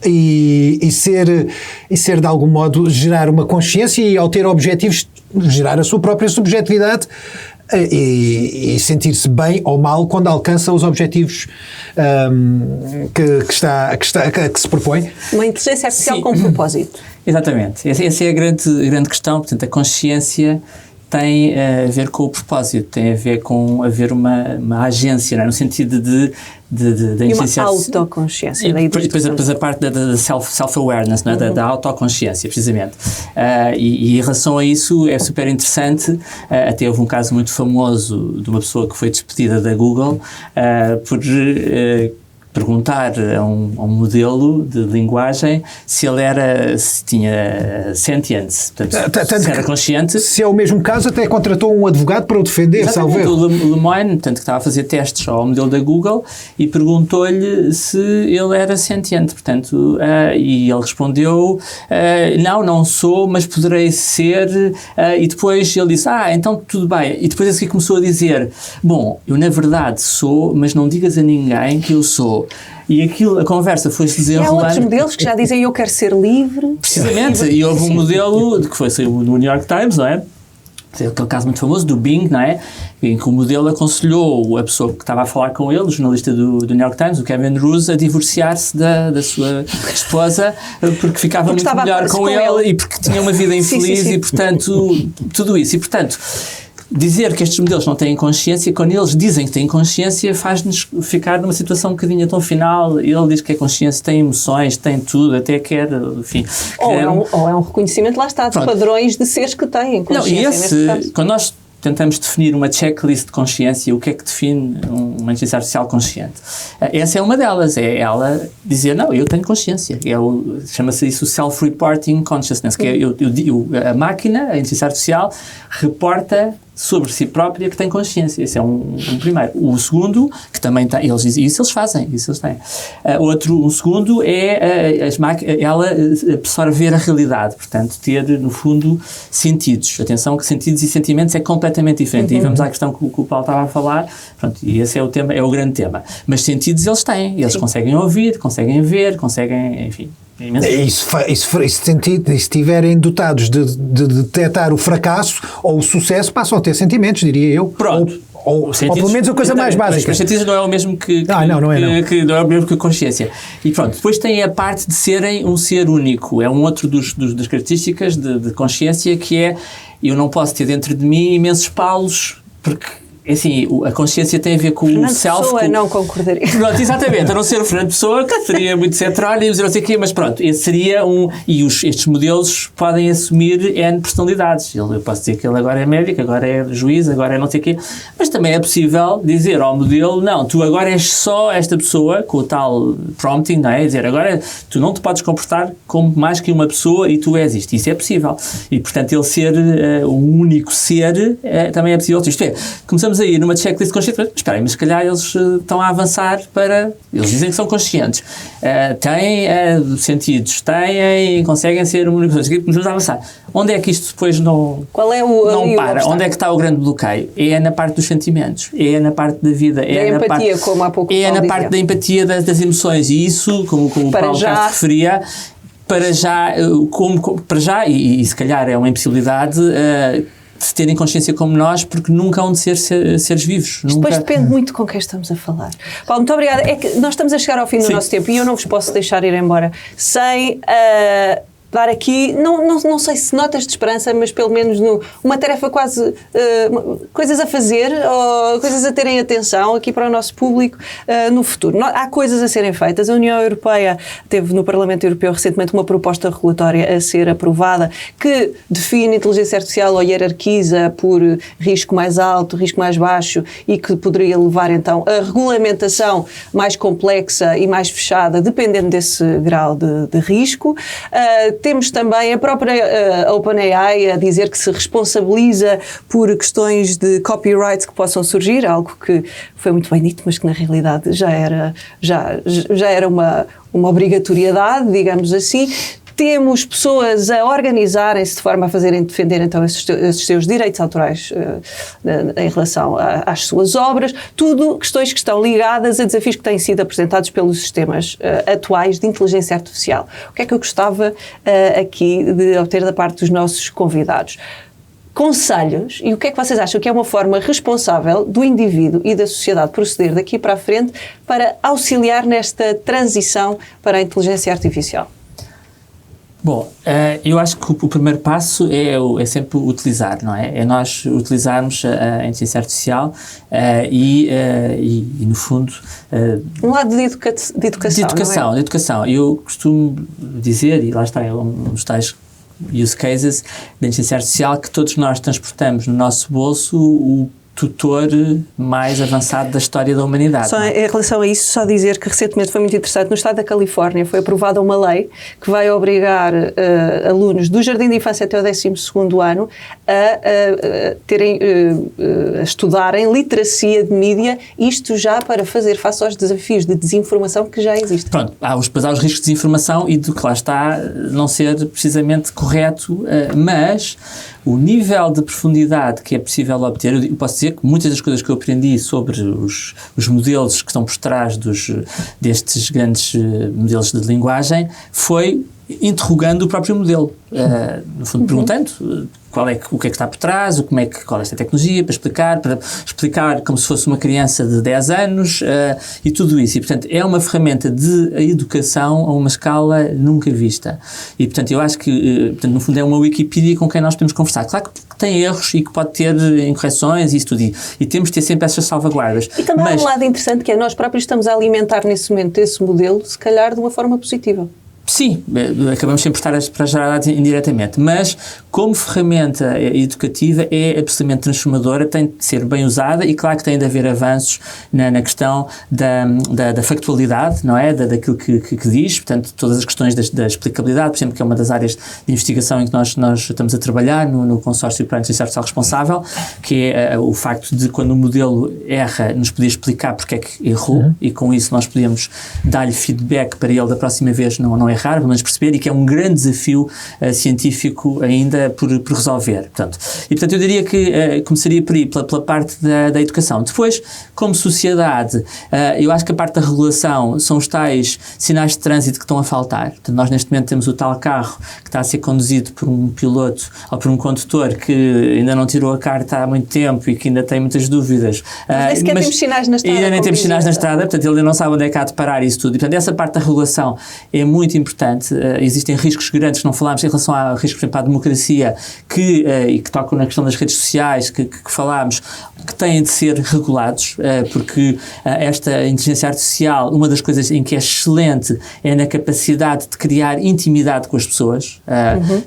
e ser de algum modo gerar uma consciência e ao ter objetivos gerar a sua própria subjetividade e sentir-se bem ou mal quando alcança os objetivos que se propõe. Uma inteligência artificial com propósito. Exatamente. Essa é a grande questão. Portanto, a consciência tem a ver com o propósito, tem a ver com haver uma agência, não é? No sentido da e uma autoconsciência. E depois a parte da self-awareness, não é? Da autoconsciência, precisamente. E em relação a isso é super interessante. Até houve um caso muito famoso de uma pessoa que foi despedida da Google perguntar a um modelo de linguagem se se tinha sentience, portanto, se era consciente. Se é o mesmo caso, até contratou um advogado para o defender, salvo erro. O Lemoine, portanto, que estava a fazer testes ao modelo da Google e perguntou-lhe se ele era sentiente, portanto, e ele respondeu, não sou, mas poderei ser, e depois ele disse, então tudo bem, e depois assim começou a dizer, bom, eu na verdade sou, mas não digas a ninguém que eu sou. E a conversa foi-se desenrolando. E há outros modelos que já dizem eu quero ser livre. Precisamente, e houve um modelo que saiu no New York Times, não é? Aquele caso muito famoso do Bing, não é? Em que o modelo aconselhou a pessoa que estava a falar com ele, o jornalista do New York Times, o Kevin Roose, a divorciar-se da sua esposa porque ficava muito melhor com ele e porque tinha uma vida infeliz sim. E, portanto, tudo isso. E, portanto, dizer que estes modelos não têm consciência, quando eles dizem que têm consciência, faz-nos ficar numa situação um bocadinho tão final. Ele diz que é consciência, tem emoções, tem tudo, até quer, enfim... Ou é um reconhecimento, lá está, de padrões de seres que têm consciência. Quando nós tentamos definir uma checklist de consciência, o que é que define uma inteligência artificial consciente? Essa é uma delas, é ela dizer, não, eu tenho consciência. Chama-se isso self-reporting consciousness, que é a máquina, a inteligência artificial, reporta sobre si própria que tem consciência. Esse é um primeiro. O segundo, que também tem, eles dizem, isso eles fazem, isso eles têm. Um segundo é ela absorver a realidade, portanto, ter, no fundo, sentidos. Atenção que sentidos e sentimentos é completamente diferente. E vamos à questão que o Paulo estava a falar, pronto, e esse é o tema, é o grande tema. Mas sentidos eles têm, eles conseguem ouvir, conseguem ver, conseguem, enfim... E se estiverem dotados de detectar o fracasso ou o sucesso, passam a ter sentimentos, diria eu. Pronto. Ou pelo menos a coisa mais básica. Os sentidos não é o mesmo que não é o mesmo que a consciência. E pronto, depois tem a parte de serem um ser único. É um outro das características de consciência, que é, eu não posso ter dentro de mim imensos palos, porque... Assim, a consciência tem a ver com Fernando o self... Pessoa não concordaria. Pronto, exatamente, a não ser o Fernando Pessoa, que seria muito heterónimo, não sei o quê, mas pronto, esse seria E estes modelos podem assumir N personalidades. Eu posso dizer que ele agora é médico, agora é juiz, agora é não sei o quê, mas também é possível dizer ao modelo, não, tu agora és só esta pessoa, com o tal prompting, não é? Dizer, agora tu não te podes comportar como mais que uma pessoa e tu és isto. Isso é possível. E, portanto, ele ser um único ser também é possível. Isto é, começamos aí numa checklist consciente, mas espera aí, mas se calhar eles estão a avançar eles dizem que são conscientes, têm sentidos, conseguem ser uma única coisa, vamos avançar. Onde é que isto depois não para? Onde é que está o grande bloqueio? É na parte dos sentimentos, é na parte da vida, é na empatia, parte, como há pouco é na parte da empatia das emoções, e isso, como o Paulo Castro referia, para já, e se calhar é uma impossibilidade, de terem consciência como nós, porque nunca hão de ser seres vivos. Depois depende muito com quem estamos a falar. Paulo, muito obrigada. É que nós estamos a chegar ao fim do nosso tempo e eu não vos posso deixar ir embora sem dar aqui, não sei se notas de esperança, mas pelo menos uma tarefa quase, coisas a fazer ou coisas a terem atenção aqui para o nosso público no futuro. Há coisas a serem feitas. A União Europeia teve no Parlamento Europeu recentemente uma proposta regulatória a ser aprovada que define inteligência artificial ou hierarquiza por risco mais alto, risco mais baixo, e que poderia levar então a regulamentação mais complexa e mais fechada, dependendo desse grau de risco. Temos também a própria OpenAI a dizer que se responsabiliza por questões de copyright que possam surgir, algo que foi muito bem dito, mas que na realidade já era uma obrigatoriedade, digamos assim. Temos pessoas a organizarem-se de forma a defender então esses seus direitos autorais em relação às suas obras, tudo questões que estão ligadas a desafios que têm sido apresentados pelos sistemas atuais de inteligência artificial. O que é que eu gostava aqui de obter da parte dos nossos convidados? Conselhos, e o que é que vocês acham que é uma forma responsável do indivíduo e da sociedade proceder daqui para a frente para auxiliar nesta transição para a inteligência artificial? Bom, eu acho que o primeiro passo é sempre utilizar, não é? É nós utilizarmos a inteligência artificial e no fundo... um lado de educação, de educação. Eu costumo dizer, e lá está, é um dos tais use cases da inteligência artificial, que todos nós transportamos no nosso bolso o tutor mais avançado da história da humanidade. Só em relação a isso, só dizer que recentemente foi muito interessante, no estado da Califórnia foi aprovada uma lei que vai obrigar alunos do Jardim de Infância até o 12º ano a estudarem literacia de mídia, isto já para fazer face aos desafios de desinformação que já existem. Pronto, há os riscos de desinformação e do que lá está não ser precisamente correto, mas o nível de profundidade que é possível obter, eu posso dizer que muitas das coisas que eu aprendi sobre os modelos que estão por trás destes grandes modelos de linguagem foi interrogando o próprio modelo, no fundo perguntando o que é que está por trás, qual é esta tecnologia, para explicar como se fosse uma criança de 10 anos e tudo isso. E, portanto, é uma ferramenta de educação a uma escala nunca vista. E, portanto, eu acho que, no fundo, é uma Wikipedia com quem nós podemos conversar. Claro que tem erros e que pode ter incorreções e isso tudo. E temos de ter sempre essas salvaguardas. E também há um lado interessante que é nós próprios estamos a alimentar nesse momento esse modelo, se calhar de uma forma positiva. Sim, acabamos sempre por estar para gerar dados indiretamente, mas como ferramenta educativa é absolutamente transformadora, tem de ser bem usada e claro que tem de haver avanços na questão da factualidade, não é? Daquilo que diz, portanto, todas as questões da explicabilidade, por exemplo, que é uma das áreas de investigação em que nós estamos a trabalhar no consórcio para a inteligência artificial responsável, que é o facto de quando o modelo erra, nos poder explicar porque é que errou e com isso nós podemos dar-lhe feedback para ele da próxima vez não errar, vamos perceber, e que é um grande desafio científico ainda por resolver. Portanto, eu diria que começaria por aí, pela parte da educação. Depois, como sociedade, eu acho que a parte da regulação são os tais sinais de trânsito que estão a faltar. Portanto, nós neste momento temos o tal carro que está a ser conduzido por um piloto ou por um condutor que ainda não tirou a carta há muito tempo e que ainda tem muitas dúvidas. Mas nem sequer temos sinais na estrada. Ainda nem temos sinais na estrada, portanto, ele não sabe onde é que há de parar isso tudo. E, portanto, essa parte da regulação é muito importante. Existem riscos grandes que não falámos em relação a riscos, por exemplo, à democracia e que tocam na questão das redes sociais que falámos, que têm de ser regulados, porque esta inteligência artificial, uma das coisas em que é excelente é na capacidade de criar intimidade com as pessoas.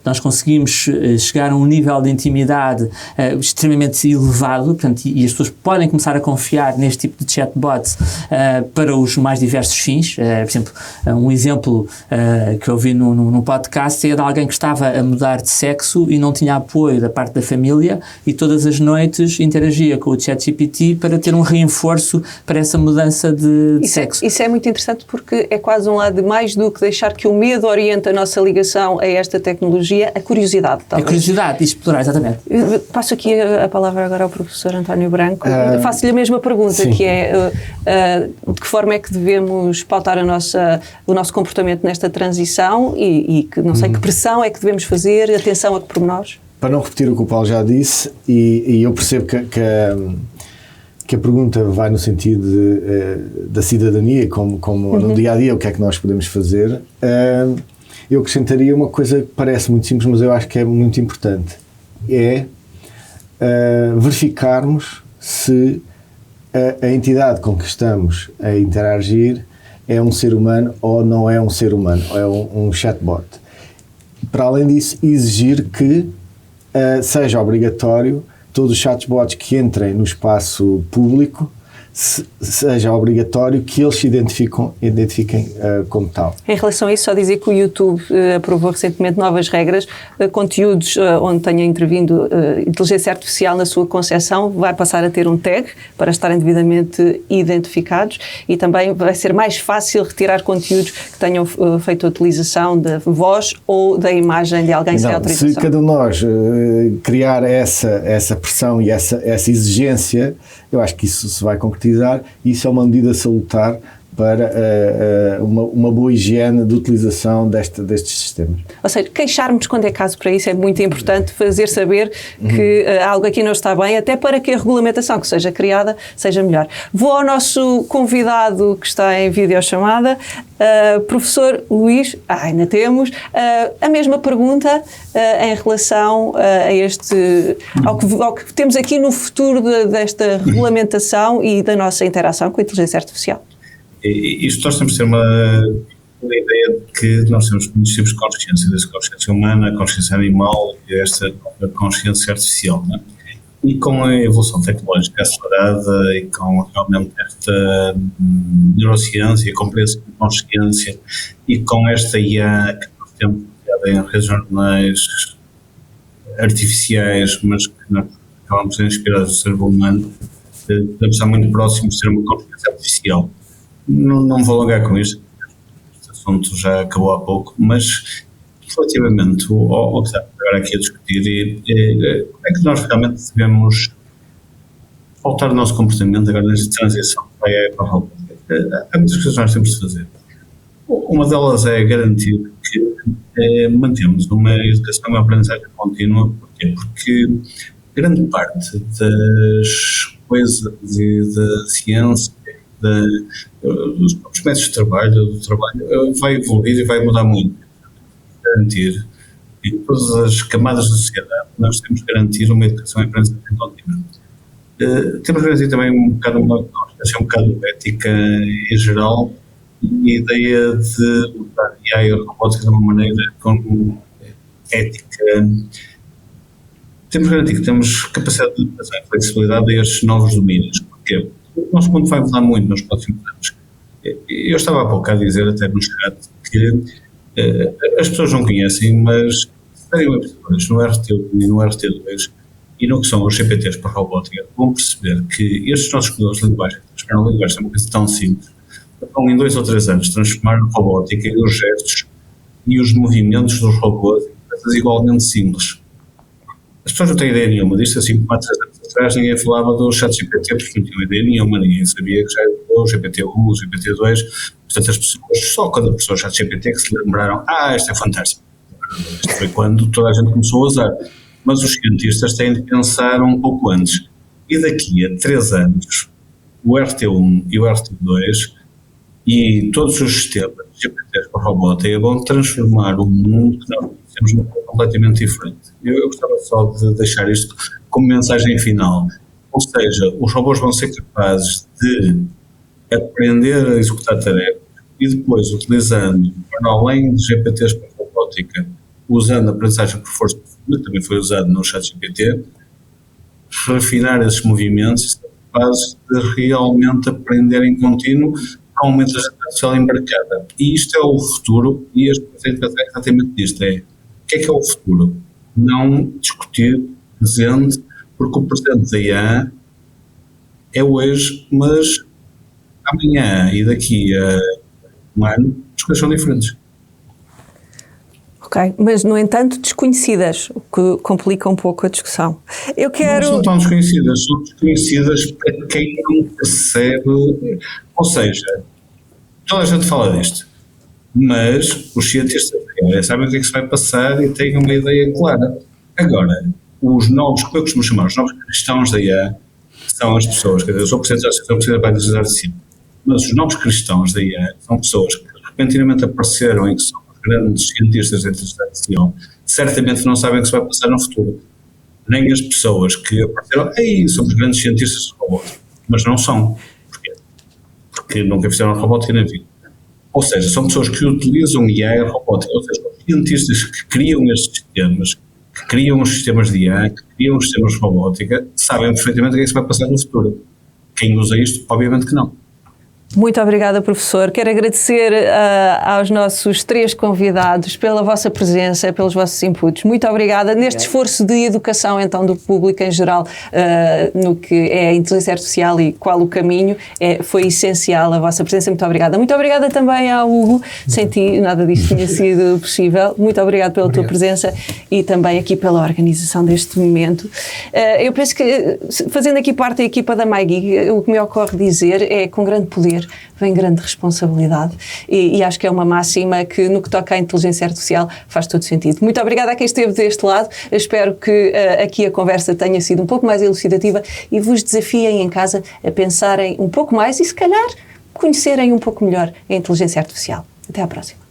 Nós conseguimos chegar a um nível de intimidade extremamente elevado, portanto, e as pessoas podem começar a confiar neste tipo de chatbots para os mais diversos fins. Por exemplo, um exemplo que eu vi num podcast é de alguém que estava a mudar de sexo e não tinha apoio da parte da família e todas as noites interagia com o ChatGPT para ter um reforço para essa mudança de sexo. Isso é muito interessante porque é quase um lado de mais do que deixar que o medo oriente a nossa ligação a esta tecnologia, a curiosidade, talvez. A curiosidade, explorar, exatamente. Passo aqui a palavra agora ao professor António Branco. Faço-lhe a mesma pergunta, sim, que é de que forma é que devemos pautar o nosso comportamento nesta transição e que não sei que pressão é que devemos fazer, atenção a que pormenores? Para não repetir o que o Paulo já disse, e eu percebo que a pergunta vai no sentido da cidadania, como no dia-a-dia, o que é que nós podemos fazer, eu acrescentaria uma coisa que parece muito simples, mas eu acho que é muito importante, é verificarmos se a entidade com que estamos a interagir é um ser humano ou não é um ser humano, ou é um chatbot. Para além disso, exigir que seja obrigatório todos os chatbots que entrem no espaço público seja obrigatório que eles se identifiquem como tal. Em relação a isso, só dizer que o YouTube aprovou recentemente novas regras, conteúdos onde tenha intervindo inteligência artificial na sua concepção vai passar a ter um tag para estarem devidamente identificados e também vai ser mais fácil retirar conteúdos que tenham feito a utilização da voz ou da imagem de alguém sem autorização. Se cada um de nós criar essa pressão e essa exigência, eu acho que isso se vai concretizar e isso é uma medida salutar para uma boa higiene de utilização destes sistemas. Ou seja, queixarmos quando é caso para isso é muito importante, fazer saber que algo aqui não está bem, até para que a regulamentação que seja criada seja melhor. Vou ao nosso convidado que está em videochamada, professor Luís, ainda temos, a mesma pergunta em relação ao que temos aqui no futuro desta regulamentação e da nossa interação com a inteligência artificial. Isto nós temos de ter uma ideia de que nós temos muitos tipos de consciência, desde a consciência humana, a consciência animal e esta consciência artificial. Não é? E com a evolução tecnológica acelerada e com realmente esta neurociência, compreensão de consciência e com esta IA que nós temos em redes neuronais artificiais, mas que nós acabamos de ser inspirados do cérebro humano, devemos estar muito próximos de ser uma consciência artificial. Não me vou alongar com isto, este assunto já acabou há pouco, mas relativamente ao que estamos agora aqui a discutir, como é que nós realmente devemos alterar o nosso comportamento agora nesta transição para a robótica? Há muitas coisas que nós temos de fazer. Uma delas é garantir que mantemos uma educação e uma aprendizagem contínua. Porquê? Porque grande parte das coisas e da ciência, dos próprios métodos de trabalho, do trabalho, vai evoluir e vai mudar muito. Garantir que em todas as camadas da sociedade nós temos que garantir uma educação e aprendizagem contínua. Temos que garantir também um bocado ética em geral e a ideia de usar a AI e a robótica de uma maneira com ética. Temos que garantir que temos capacidade de adaptação e flexibilidade a estes novos domínios. Porquê? O nosso mundo vai mudar muito nos próximos anos. Eu estava há pouco a dizer, até no chat, que as pessoas não conhecem, mas se derem episódios no RT1 e no RT2 e no que são os GPTs para robótica, vão perceber que estes nossos modelos de linguagem, é uma coisa tão simples, vão em 2 ou 3 anos transformar a robótica e os gestos e os movimentos dos robôs em coisas igualmente simples. As pessoas não têm ideia nenhuma disto, assim como há 3 anos atrás ninguém falava do ChatGPT porque não tinha ideia nenhuma, ninguém sabia que já era o GPT-1, o GPT-2, portanto as pessoas, só quando apareceu o ChatGPT que se lembraram, isto é fantástico. Isto foi quando toda a gente começou a usar, mas os cientistas têm de pensar um pouco antes, e daqui a 3 anos o RT1 e o RT2 e todos os sistemas de GPTs para robótica vão transformar o mundo que nós conhecemos num mundo completamente diferente. Eu gostava só de deixar isto como mensagem final. Ou seja, os robôs vão ser capazes de aprender a executar tarefas e depois, utilizando, para além de GPTs para robótica, usando a aprendizagem por força profunda, que também foi usado no ChatGPT, refinar esses movimentos e ser capazes de realmente aprender em contínuo com uma inteligência artificial embarcada. E isto é o futuro, e as pessoas têm é exatamente disto, o que é o futuro? Não discutir o presente, porque o presente da IA é hoje, mas amanhã e daqui a um ano as coisas são diferentes. Ok, mas no entanto desconhecidas, o que complica um pouco a discussão. Eu quero... Não são tão desconhecidas, são desconhecidas para quem não percebe, ou seja, toda a gente fala disto, mas os cientistas sabem o que é que se vai passar e têm uma ideia clara. Agora, os novos, como eu costumo chamar, os novos cristãos da IA, são as pessoas, quer dizer, eu sou presidente da Associação para a Inteligência Artificial, mas os novos cristãos da IA são pessoas que repentinamente apareceram e que são grandes cientistas da inteligência artificial, certamente não sabem o que se vai passar no futuro. Nem as pessoas que apareceram, somos grandes cientistas de robótica, mas não são. Porquê? Porque nunca fizeram robótica na vida. Ou seja, são pessoas que utilizam IA e robótica, ou seja, os cientistas que criam estes sistemas, que criam os sistemas de IA, que criam os sistemas de robótica, sabem perfeitamente o que é que se vai passar no futuro. Quem usa isto, obviamente que não. Muito obrigada, professor. Quero agradecer aos nossos 3 convidados pela vossa presença, pelos vossos inputs. Muito obrigada neste esforço de educação, então, do público em geral, no que é a inteligência artificial e qual o caminho. Foi essencial a vossa presença. Muito obrigada. Muito obrigada também ao Hugo. Sem ti, nada disto tinha sido possível. Muito obrigado pela tua presença e também aqui pela organização deste momento. Eu penso que, fazendo aqui parte da equipa da MyGig, o que me ocorre dizer é, com grande poder vem grande responsabilidade e acho que é uma máxima que no que toca à inteligência artificial faz todo sentido. Muito obrigada a quem esteve deste lado. Eu espero que aqui a conversa tenha sido um pouco mais elucidativa e vos desafiem em casa a pensarem um pouco mais e se calhar conhecerem um pouco melhor a inteligência artificial. Até à próxima.